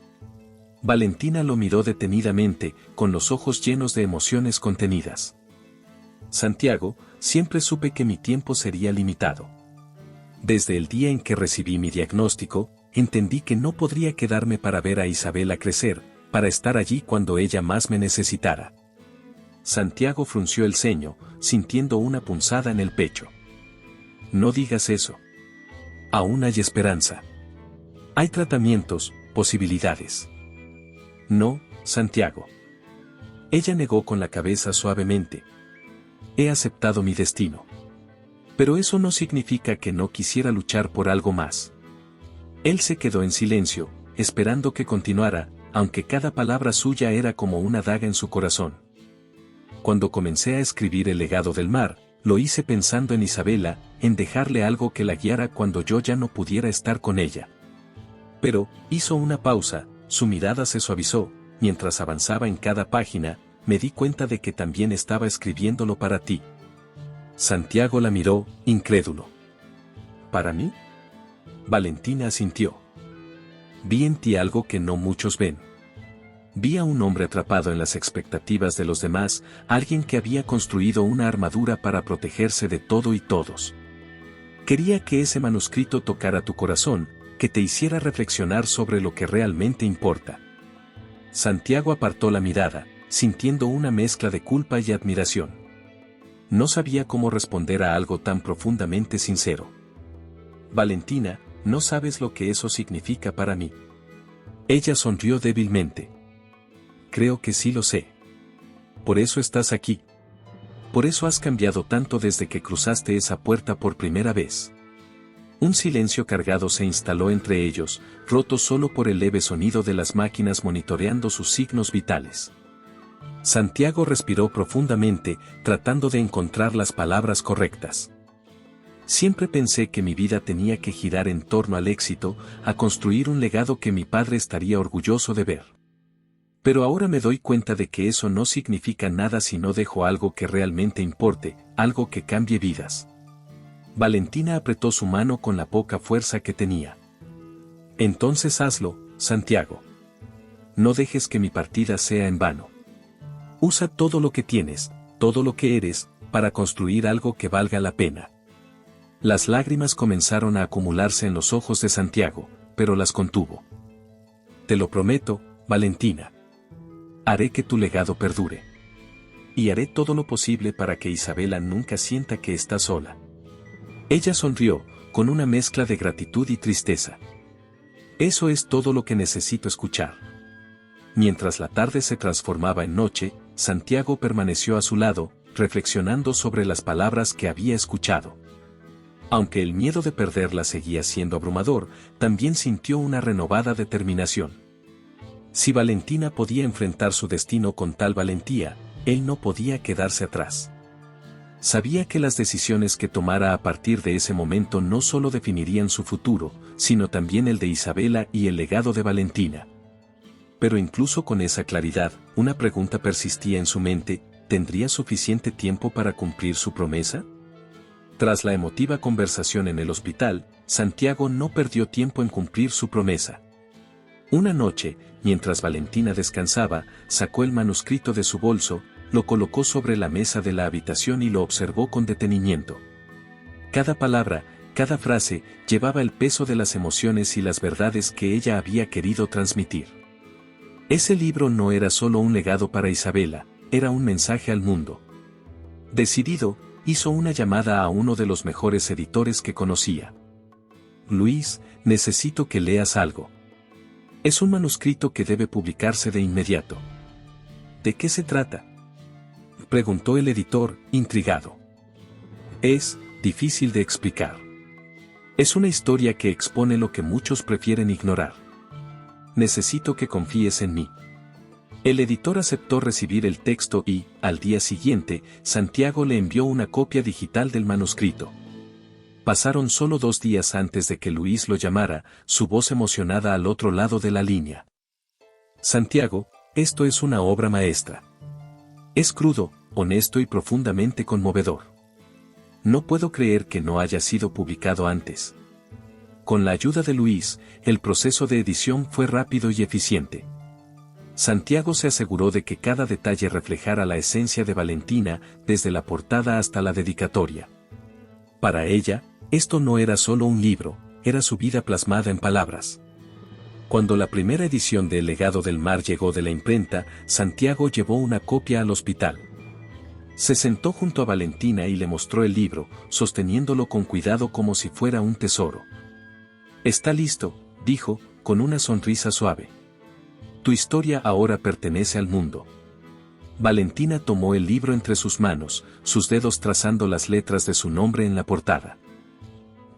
Valentina lo miró detenidamente, con los ojos llenos de emociones contenidas. Santiago, siempre supe que mi tiempo sería limitado. Desde el día en que recibí mi diagnóstico, entendí que no podría quedarme para ver a Isabela crecer, para estar allí cuando ella más me necesitara. Santiago frunció el ceño, sintiendo una punzada en el pecho. No digas eso. Aún hay esperanza. Hay tratamientos, posibilidades. No, Santiago. Ella negó con la cabeza suavemente. He aceptado mi destino. Pero eso no significa que no quisiera luchar por algo más. Él se quedó en silencio, esperando que continuara, aunque cada palabra suya era como una daga en su corazón. Cuando comencé a escribir El legado del mar, lo hice pensando en Isabela, en dejarle algo que la guiara cuando yo ya no pudiera estar con ella. Pero, hizo una pausa, su mirada se suavizó, mientras avanzaba en cada página, me di cuenta de que también estaba escribiéndolo para ti. Santiago la miró, incrédulo. ¿Para mí? Valentina asintió. Vi en ti algo que no muchos ven. Vi a un hombre atrapado en las expectativas de los demás, alguien que había construido una armadura para protegerse de todo y todos. Quería que ese manuscrito tocara tu corazón, que te hiciera reflexionar sobre lo que realmente importa. Santiago apartó la mirada, sintiendo una mezcla de culpa y admiración. No sabía cómo responder a algo tan profundamente sincero. Valentina, no sabes lo que eso significa para mí. Ella sonrió débilmente. Creo que sí lo sé. Por eso estás aquí. Por eso has cambiado tanto desde que cruzaste esa puerta por primera vez. Un silencio cargado se instaló entre ellos, roto solo por el leve sonido de las máquinas monitoreando sus signos vitales. Santiago respiró profundamente, tratando de encontrar las palabras correctas. Siempre pensé que mi vida tenía que girar en torno al éxito, a construir un legado que mi padre estaría orgulloso de ver. Pero ahora me doy cuenta de que eso no significa nada si no dejo algo que realmente importe, algo que cambie vidas. Valentina apretó su mano con la poca fuerza que tenía. Entonces hazlo, Santiago. No dejes que mi partida sea en vano. Usa todo lo que tienes, todo lo que eres, para construir algo que valga la pena. Las lágrimas comenzaron a acumularse en los ojos de Santiago, pero las contuvo. Te lo prometo, Valentina. Haré que tu legado perdure. Y haré todo lo posible para que Isabela nunca sienta que está sola. Ella sonrió, con una mezcla de gratitud y tristeza. Eso es todo lo que necesito escuchar. Mientras la tarde se transformaba en noche, Santiago permaneció a su lado, reflexionando sobre las palabras que había escuchado. Aunque el miedo de perderla seguía siendo abrumador, también sintió una renovada determinación. Si Valentina podía enfrentar su destino con tal valentía, él no podía quedarse atrás. Sabía que las decisiones que tomara a partir de ese momento no solo definirían su futuro, sino también el de Isabela y el legado de Valentina. Pero incluso con esa claridad, una pregunta persistía en su mente: ¿tendría suficiente tiempo para cumplir su promesa? Tras la emotiva conversación en el hospital, Santiago no perdió tiempo en cumplir su promesa. Una noche, mientras Valentina descansaba, sacó el manuscrito de su bolso, lo colocó sobre la mesa de la habitación y lo observó con detenimiento. Cada palabra, cada frase, llevaba el peso de las emociones y las verdades que ella había querido transmitir. Ese libro no era solo un legado para Isabela, era un mensaje al mundo. Decidido, hizo una llamada a uno de los mejores editores que conocía. Luis, necesito que leas algo. Es un manuscrito que debe publicarse de inmediato. ¿De qué se trata?, preguntó el editor, intrigado. Es difícil de explicar. Es una historia que expone lo que muchos prefieren ignorar. Necesito que confíes en mí. El editor aceptó recibir el texto y, al día siguiente, Santiago le envió una copia digital del manuscrito. Pasaron solo 2 días antes de que Luis lo llamara, su voz emocionada al otro lado de la línea. Santiago, esto es una obra maestra. Es crudo, honesto y profundamente conmovedor. No puedo creer que no haya sido publicado antes. Con la ayuda de Luis, el proceso de edición fue rápido y eficiente. Santiago se aseguró de que cada detalle reflejara la esencia de Valentina, desde la portada hasta la dedicatoria. Para ella, esto no era solo un libro, era su vida plasmada en palabras. Cuando la primera edición de El legado del mar llegó de la imprenta, Santiago llevó una copia al hospital. Se sentó junto a Valentina y le mostró el libro, sosteniéndolo con cuidado como si fuera un tesoro. Está listo, dijo, con una sonrisa suave. Tu historia ahora pertenece al mundo. Valentina tomó el libro entre sus manos, sus dedos trazando las letras de su nombre en la portada.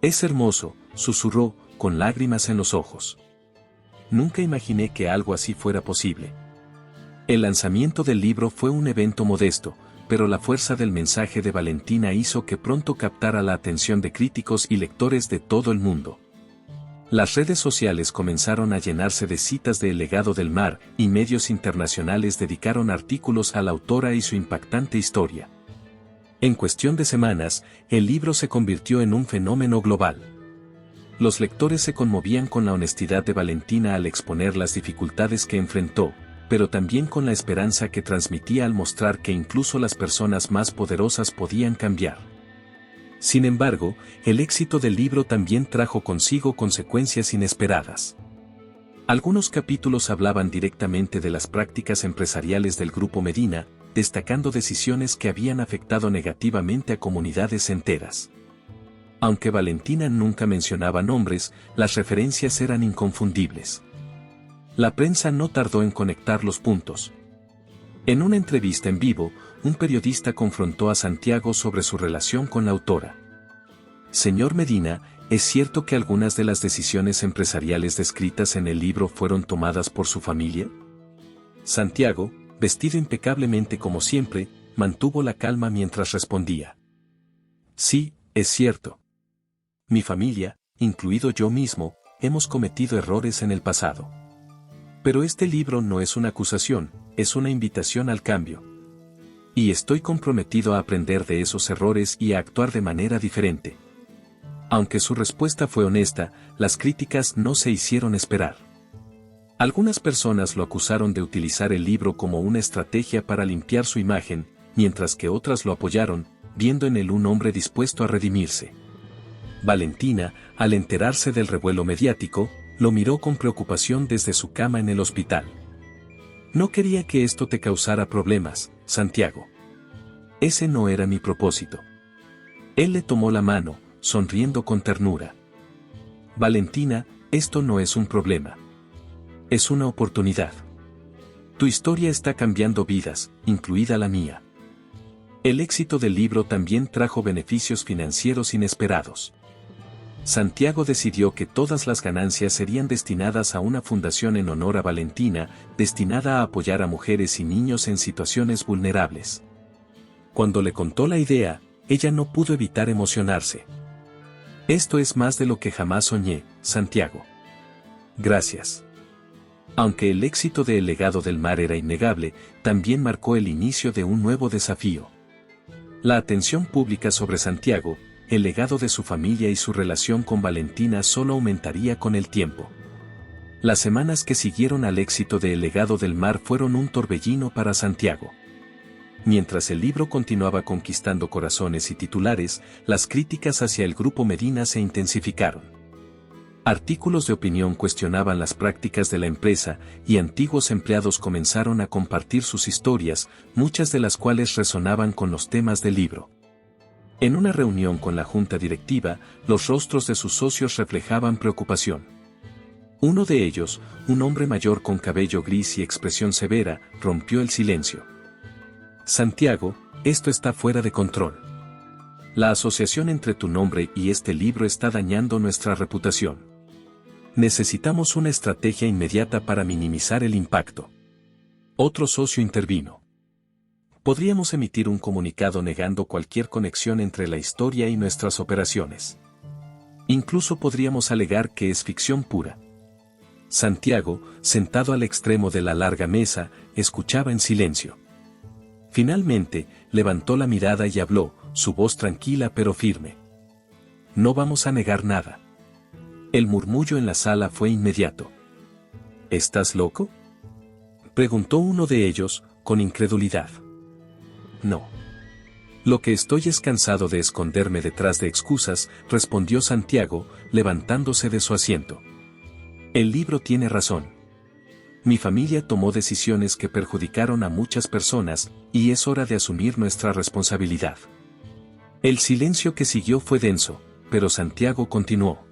Es hermoso, susurró, con lágrimas en los ojos. Nunca imaginé que algo así fuera posible. El lanzamiento del libro fue un evento modesto, pero la fuerza del mensaje de Valentina hizo que pronto captara la atención de críticos y lectores de todo el mundo. Las redes sociales comenzaron a llenarse de citas de El legado del mar, y medios internacionales dedicaron artículos a la autora y su impactante historia. En cuestión de semanas, el libro se convirtió en un fenómeno global. Los lectores se conmovían con la honestidad de Valentina al exponer las dificultades que enfrentó, pero también con la esperanza que transmitía al mostrar que incluso las personas más poderosas podían cambiar. Sin embargo, el éxito del libro también trajo consigo consecuencias inesperadas. Algunos capítulos hablaban directamente de las prácticas empresariales del Grupo Medina, destacando decisiones que habían afectado negativamente a comunidades enteras. Aunque Valentina nunca mencionaba nombres, las referencias eran inconfundibles. La prensa no tardó en conectar los puntos. En una entrevista en vivo, un periodista confrontó a Santiago sobre su relación con la autora. Señor Medina, ¿es cierto que algunas de las decisiones empresariales descritas en el libro fueron tomadas por su familia? Santiago, vestido impecablemente como siempre, mantuvo la calma mientras respondía. Sí, es cierto. Mi familia, incluido yo mismo, hemos cometido errores en el pasado. Pero este libro no es una acusación, es una invitación al cambio. Y estoy comprometido a aprender de esos errores y a actuar de manera diferente. Aunque su respuesta fue honesta, las críticas no se hicieron esperar. Algunas personas lo acusaron de utilizar el libro como una estrategia para limpiar su imagen, mientras que otras lo apoyaron, viendo en él un hombre dispuesto a redimirse. Valentina, al enterarse del revuelo mediático, lo miró con preocupación desde su cama en el hospital. No quería que esto te causara problemas, Santiago. Ese no era mi propósito. Él le tomó la mano, sonriendo con ternura. Valentina, esto no es un problema. Es una oportunidad. Tu historia está cambiando vidas, incluida la mía. El éxito del libro también trajo beneficios financieros inesperados. Santiago decidió que todas las ganancias serían destinadas a una fundación en honor a Valentina, destinada a apoyar a mujeres y niños en situaciones vulnerables. Cuando le contó la idea, ella no pudo evitar emocionarse. Esto es más de lo que jamás soñé, Santiago. Gracias. Aunque el éxito de El legado del mar era innegable, también marcó el inicio de un nuevo desafío. La atención pública sobre Santiago, el legado de su familia y su relación con Valentina solo aumentaría con el tiempo. Las semanas que siguieron al éxito de El legado del mar fueron un torbellino para Santiago. Mientras el libro continuaba conquistando corazones y titulares, las críticas hacia el Grupo Medina se intensificaron. Artículos de opinión cuestionaban las prácticas de la empresa y antiguos empleados comenzaron a compartir sus historias, muchas de las cuales resonaban con los temas del libro. En una reunión con la junta directiva, los rostros de sus socios reflejaban preocupación. Uno de ellos, un hombre mayor con cabello gris y expresión severa, rompió el silencio. Santiago, esto está fuera de control. La asociación entre tu nombre y este libro está dañando nuestra reputación. Necesitamos una estrategia inmediata para minimizar el impacto. Otro socio intervino. Podríamos emitir un comunicado negando cualquier conexión entre la historia y nuestras operaciones. Incluso podríamos alegar que es ficción pura. Santiago, sentado al extremo de la larga mesa, escuchaba en silencio. Finalmente, levantó la mirada y habló, su voz tranquila pero firme. No vamos a negar nada. El murmullo en la sala fue inmediato. ¿Estás loco?, preguntó uno de ellos, con incredulidad. No. Lo que estoy es cansado de esconderme detrás de excusas, respondió Santiago, levantándose de su asiento. El libro tiene razón. Mi familia tomó decisiones que perjudicaron a muchas personas, y es hora de asumir nuestra responsabilidad. El silencio que siguió fue denso, pero Santiago continuó.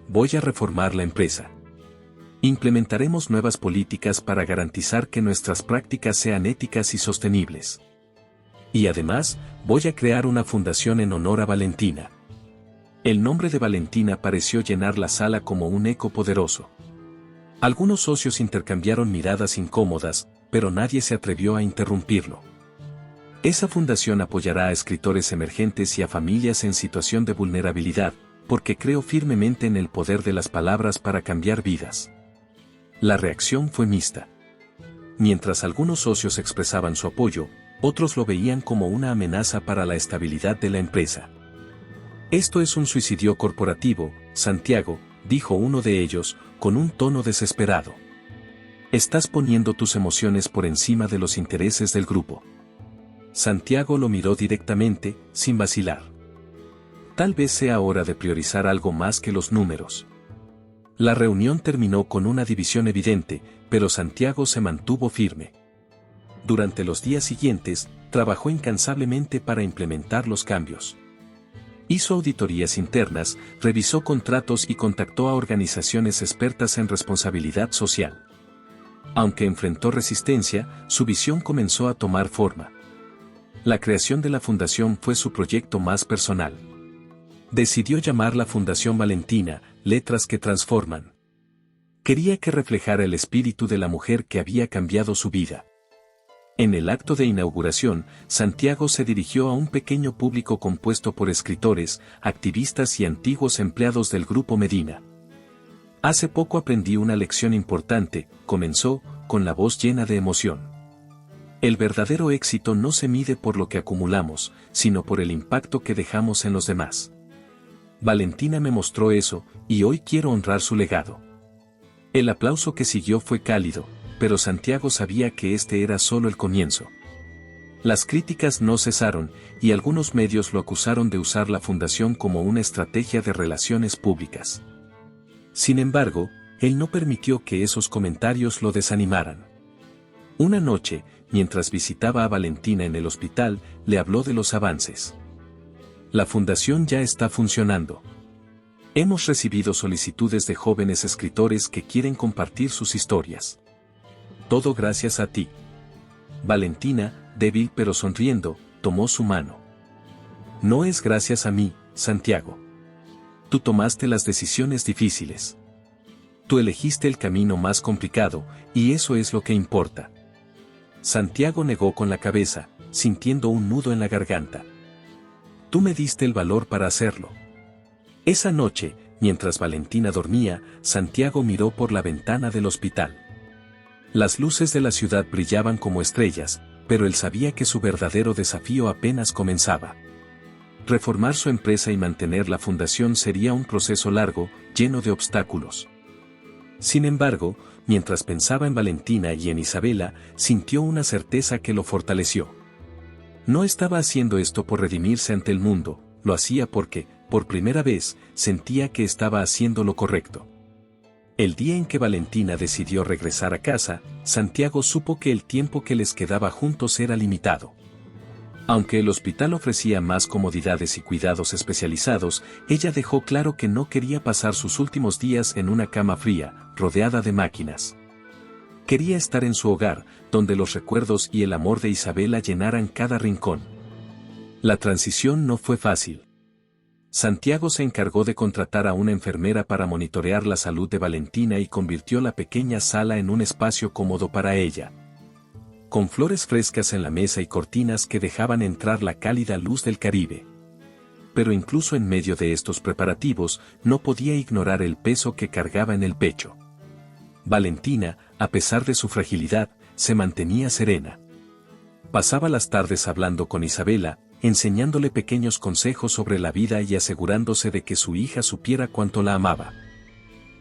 Voy a reformar la empresa. Implementaremos nuevas políticas para garantizar que nuestras prácticas sean éticas y sostenibles. Y además, voy a crear una fundación en honor a Valentina. El nombre de Valentina pareció llenar la sala como un eco poderoso. Algunos socios intercambiaron miradas incómodas, pero nadie se atrevió a interrumpirlo. Esa fundación apoyará a escritores emergentes y a familias en situación de vulnerabilidad, porque creo firmemente en el poder de las palabras para cambiar vidas. La reacción fue mixta. Mientras algunos socios expresaban su apoyo, otros lo veían como una amenaza para la estabilidad de la empresa. Esto es un suicidio corporativo, Santiago, dijo uno de ellos, con un tono desesperado. Estás poniendo tus emociones por encima de los intereses del grupo. Santiago lo miró directamente, sin vacilar. Tal vez sea hora de priorizar algo más que los números. La reunión terminó con una división evidente, pero Santiago se mantuvo firme. Durante los días siguientes, trabajó incansablemente para implementar los cambios. Hizo auditorías internas, revisó contratos y contactó a organizaciones expertas en responsabilidad social. Aunque enfrentó resistencia, su visión comenzó a tomar forma. La creación de la fundación fue su proyecto más personal. Decidió llamarla Fundación Valentina, letras que transforman. Quería que reflejara el espíritu de la mujer que había cambiado su vida. En el acto de inauguración, Santiago se dirigió a un pequeño público compuesto por escritores, activistas y antiguos empleados del Grupo Medina. Hace poco aprendí una lección importante, comenzó, con la voz llena de emoción. El verdadero éxito no se mide por lo que acumulamos, sino por el impacto que dejamos en los demás. Valentina me mostró eso, y hoy quiero honrar su legado. El aplauso que siguió fue cálido, pero Santiago sabía que este era solo el comienzo. Las críticas no cesaron, y algunos medios lo acusaron de usar la fundación como una estrategia de relaciones públicas. Sin embargo, él no permitió que esos comentarios lo desanimaran. Una noche, mientras visitaba a Valentina en el hospital, le habló de los avances. La fundación ya está funcionando. Hemos recibido solicitudes de jóvenes escritores que quieren compartir sus historias. Todo gracias a ti. Valentina, débil pero sonriendo, tomó su mano. No es gracias a mí, Santiago. Tú tomaste las decisiones difíciles. Tú elegiste el camino más complicado, y eso es lo que importa. Santiago negó con la cabeza, sintiendo un nudo en la garganta. Tú me diste el valor para hacerlo. Esa noche, mientras Valentina dormía, Santiago miró por la ventana del hospital. Las luces de la ciudad brillaban como estrellas, pero él sabía que su verdadero desafío apenas comenzaba. Reformar su empresa y mantener la fundación sería un proceso largo, lleno de obstáculos. Sin embargo, mientras pensaba en Valentina y en Isabela, sintió una certeza que lo fortaleció. No estaba haciendo esto por redimirse ante el mundo, lo hacía porque, por primera vez, sentía que estaba haciendo lo correcto. El día en que Valentina decidió regresar a casa, Santiago supo que el tiempo que les quedaba juntos era limitado. Aunque el hospital ofrecía más comodidades y cuidados especializados, ella dejó claro que no quería pasar sus últimos días en una cama fría, rodeada de máquinas. Quería estar en su hogar, donde los recuerdos y el amor de Isabela llenaran cada rincón. La transición no fue fácil. Santiago se encargó de contratar a una enfermera para monitorear la salud de Valentina y convirtió la pequeña sala en un espacio cómodo para ella. Con flores frescas en la mesa y cortinas que dejaban entrar la cálida luz del Caribe. Pero incluso en medio de estos preparativos, no podía ignorar el peso que cargaba en el pecho. Valentina, a pesar de su fragilidad, se mantenía serena. Pasaba las tardes hablando con Isabela, enseñándole pequeños consejos sobre la vida y asegurándose de que su hija supiera cuánto la amaba.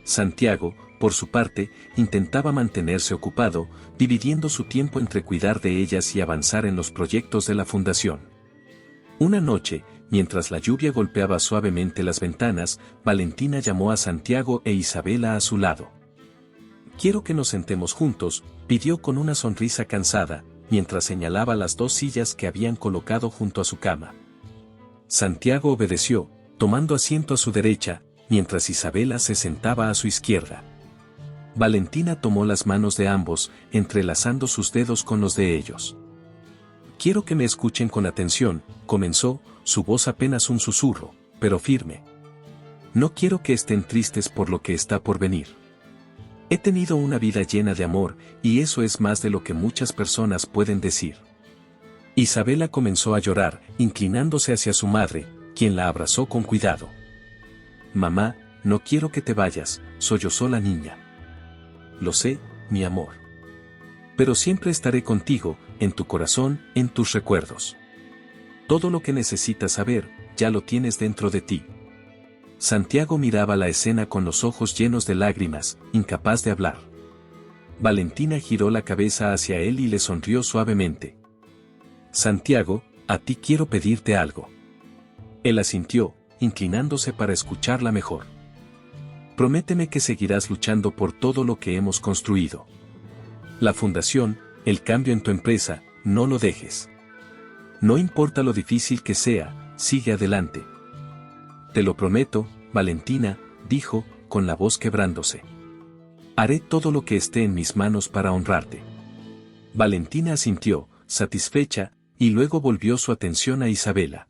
Santiago, por su parte, intentaba mantenerse ocupado, dividiendo su tiempo entre cuidar de ellas y avanzar en los proyectos de la fundación. Una noche, mientras la lluvia golpeaba suavemente las ventanas, Valentina llamó a Santiago e Isabela a su lado. «Quiero que nos sentemos juntos», pidió con una sonrisa cansada, mientras señalaba las dos sillas que habían colocado junto a su cama. Santiago obedeció, tomando asiento a su derecha, mientras Isabela se sentaba a su izquierda. Valentina tomó las manos de ambos, entrelazando sus dedos con los de ellos. «Quiero que me escuchen con atención», comenzó, su voz apenas un susurro, pero firme. «No quiero que estén tristes por lo que está por venir. He tenido una vida llena de amor, y eso es más de lo que muchas personas pueden decir. Isabela comenzó a llorar, inclinándose hacia su madre, quien la abrazó con cuidado. Mamá, no quiero que te vayas, sollozó la niña. Lo sé, mi amor. Pero siempre estaré contigo, en tu corazón, en tus recuerdos. Todo lo que necesitas saber, ya lo tienes dentro de ti. Santiago miraba la escena con los ojos llenos de lágrimas, incapaz de hablar. Valentina giró la cabeza hacia él y le sonrió suavemente. Santiago, a ti quiero pedirte algo. Él asintió, inclinándose para escucharla mejor. Prométeme que seguirás luchando por todo lo que hemos construido. La fundación, el cambio en tu empresa, no lo dejes. No importa lo difícil que sea, sigue adelante. Te lo prometo, Valentina, dijo, con la voz quebrándose. Haré todo lo que esté en mis manos para honrarte. Valentina asintió, satisfecha, y luego volvió su atención a Isabela.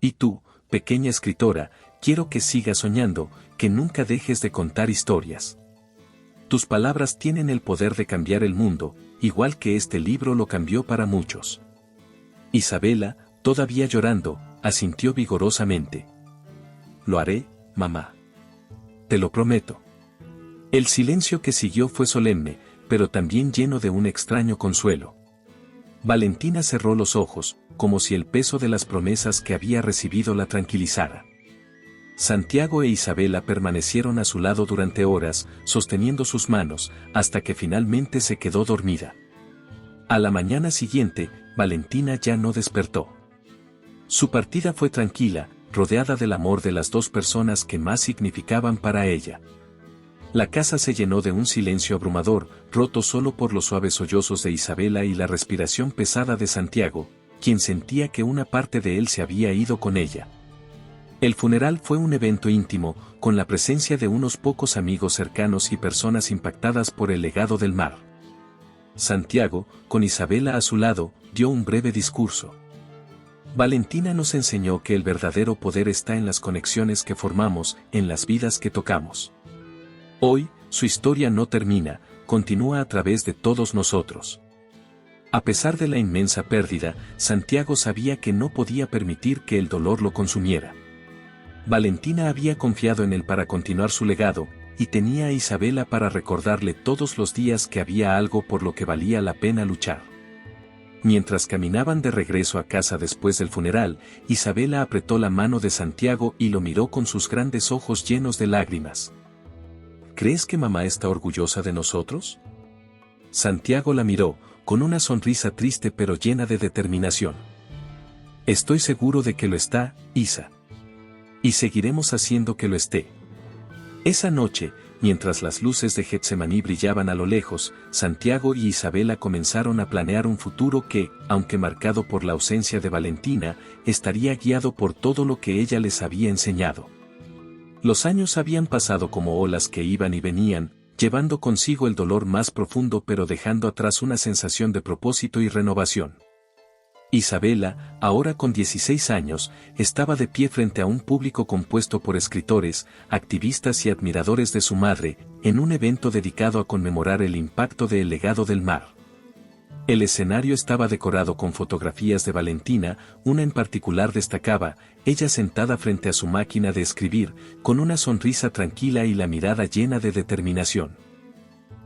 Y tú, pequeña escritora, quiero que sigas soñando, que nunca dejes de contar historias. Tus palabras tienen el poder de cambiar el mundo, igual que este libro lo cambió para muchos. Isabela, todavía llorando, asintió vigorosamente. Lo haré, mamá. Te lo prometo. El silencio que siguió fue solemne, pero también lleno de un extraño consuelo. Valentina cerró los ojos, como si el peso de las promesas que había recibido la tranquilizara. Santiago e Isabela permanecieron a su lado durante horas, sosteniendo sus manos, hasta que finalmente se quedó dormida. A la mañana siguiente, Valentina ya no despertó. Su partida fue tranquila, rodeada del amor de las dos personas que más significaban para ella. La casa se llenó de un silencio abrumador, roto solo por los suaves sollozos de Isabela y la respiración pesada de Santiago, quien sentía que una parte de él se había ido con ella. El funeral fue un evento íntimo, con la presencia de unos pocos amigos cercanos y personas impactadas por el legado del mar. Santiago, con Isabela a su lado, dio un breve discurso. Valentina nos enseñó que el verdadero poder está en las conexiones que formamos, en las vidas que tocamos. Hoy, su historia no termina, continúa a través de todos nosotros. A pesar de la inmensa pérdida, Santiago sabía que no podía permitir que el dolor lo consumiera. Valentina había confiado en él para continuar su legado, y tenía a Isabela para recordarle todos los días que había algo por lo que valía la pena luchar. Mientras caminaban de regreso a casa después del funeral, Isabela apretó la mano de Santiago y lo miró con sus grandes ojos llenos de lágrimas. ¿Crees que mamá está orgullosa de nosotros? Santiago la miró, con una sonrisa triste pero llena de determinación. Estoy seguro de que lo está, Isa. Y seguiremos haciendo que lo esté. Esa noche, mientras las luces de Getsemaní brillaban a lo lejos, Santiago y Isabela comenzaron a planear un futuro que, aunque marcado por la ausencia de Valentina, estaría guiado por todo lo que ella les había enseñado. Los años habían pasado como olas que iban y venían, llevando consigo el dolor más profundo pero dejando atrás una sensación de propósito y renovación. Isabela, ahora con 16 años, estaba de pie frente a un público compuesto por escritores, activistas y admiradores de su madre, en un evento dedicado a conmemorar el impacto del legado del mar. El escenario estaba decorado con fotografías de Valentina, una en particular destacaba, ella sentada frente a su máquina de escribir, con una sonrisa tranquila y la mirada llena de determinación.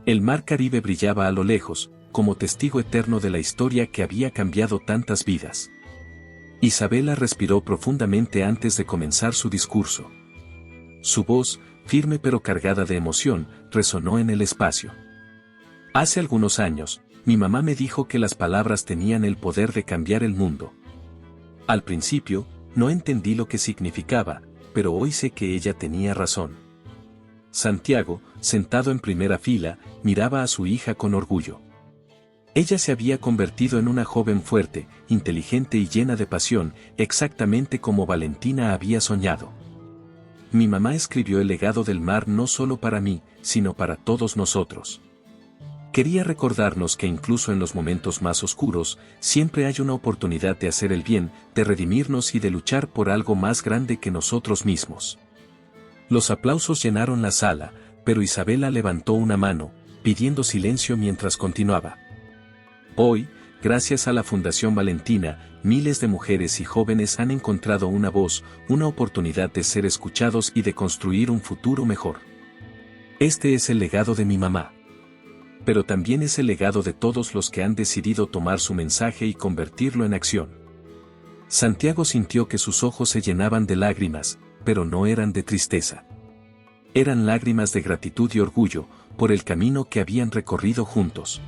El mar Caribe brillaba a lo lejos, como testigo eterno de la historia que había cambiado tantas vidas. Isabela respiró profundamente antes de comenzar su discurso. Su voz, firme pero cargada de emoción, resonó en el espacio. Hace algunos años, mi mamá me dijo que las palabras tenían el poder de cambiar el mundo. Al principio, no entendí lo que significaba, pero hoy sé que ella tenía razón. Santiago, sentado en primera fila, miraba a su hija con orgullo. Ella se había convertido en una joven fuerte, inteligente y llena de pasión, exactamente como Valentina había soñado. Mi mamá escribió el legado del mar no solo para mí, sino para todos nosotros. Quería recordarnos que incluso en los momentos más oscuros, siempre hay una oportunidad de hacer el bien, de redimirnos y de luchar por algo más grande que nosotros mismos. Los aplausos llenaron la sala, pero Isabela levantó una mano, pidiendo silencio mientras continuaba. Hoy, Gracias a la Fundación Valentina, miles de mujeres y jóvenes han encontrado una voz, una oportunidad de ser escuchados y de construir un futuro mejor. Este es el legado de mi mamá. Pero también es el legado de todos los que han decidido tomar su mensaje y convertirlo en acción. Santiago sintió que sus ojos se llenaban de lágrimas, pero no eran de tristeza. Eran lágrimas de gratitud y orgullo, por el camino que habían recorrido juntos.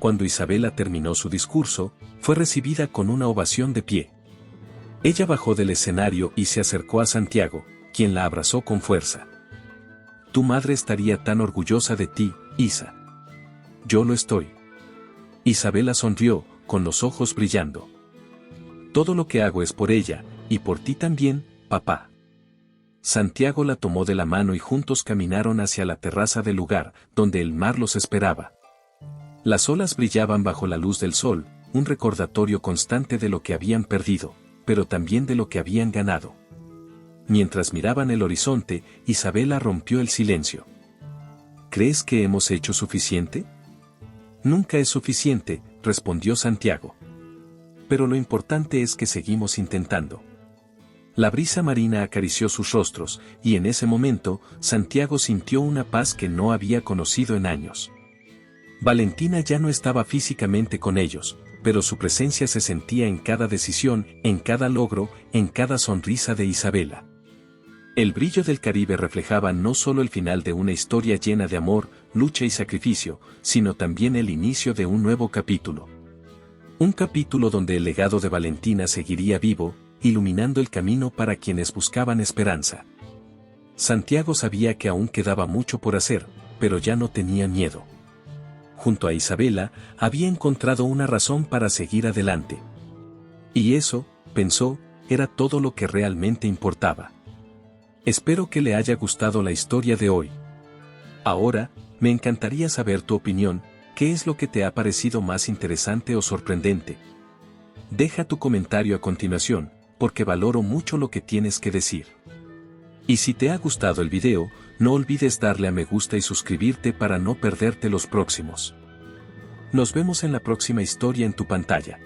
Cuando Isabela terminó su discurso, fue recibida con una ovación de pie. Ella bajó del escenario y se acercó a Santiago, quien la abrazó con fuerza. Tu madre estaría tan orgullosa de ti, Isa. Yo lo estoy. Isabela sonrió, con los ojos brillando. Todo lo que hago es por ella, y por ti también, papá. Santiago la tomó de la mano y juntos caminaron hacia la terraza del lugar, donde el mar los esperaba. Las olas brillaban bajo la luz del sol, un recordatorio constante de lo que habían perdido, pero también de lo que habían ganado. Mientras miraban el horizonte, Isabela rompió el silencio. ¿Crees que hemos hecho suficiente? Nunca es suficiente, respondió Santiago. Pero lo importante es que seguimos intentando. La brisa marina acarició sus rostros, y en ese momento, Santiago sintió una paz que no había conocido en años. Valentina ya no estaba físicamente con ellos, pero su presencia se sentía en cada decisión, en cada logro, en cada sonrisa de Isabela. El brillo del Caribe reflejaba no solo el final de una historia llena de amor, lucha y sacrificio, sino también el inicio de un nuevo capítulo. Un capítulo donde el legado de Valentina seguiría vivo, iluminando el camino para quienes buscaban esperanza. Santiago sabía que aún quedaba mucho por hacer, pero ya no tenía miedo. Junto a Isabela, había encontrado una razón para seguir adelante. Y eso, pensó, era todo lo que realmente importaba. Espero que le haya gustado la historia de hoy. Ahora, me encantaría saber tu opinión, ¿qué es lo que te ha parecido más interesante o sorprendente? Deja tu comentario a continuación, porque valoro mucho lo que tienes que decir. Y si te ha gustado el video, no olvides darle a me gusta y suscribirte para no perderte los próximos. Nos vemos en la próxima historia en tu pantalla.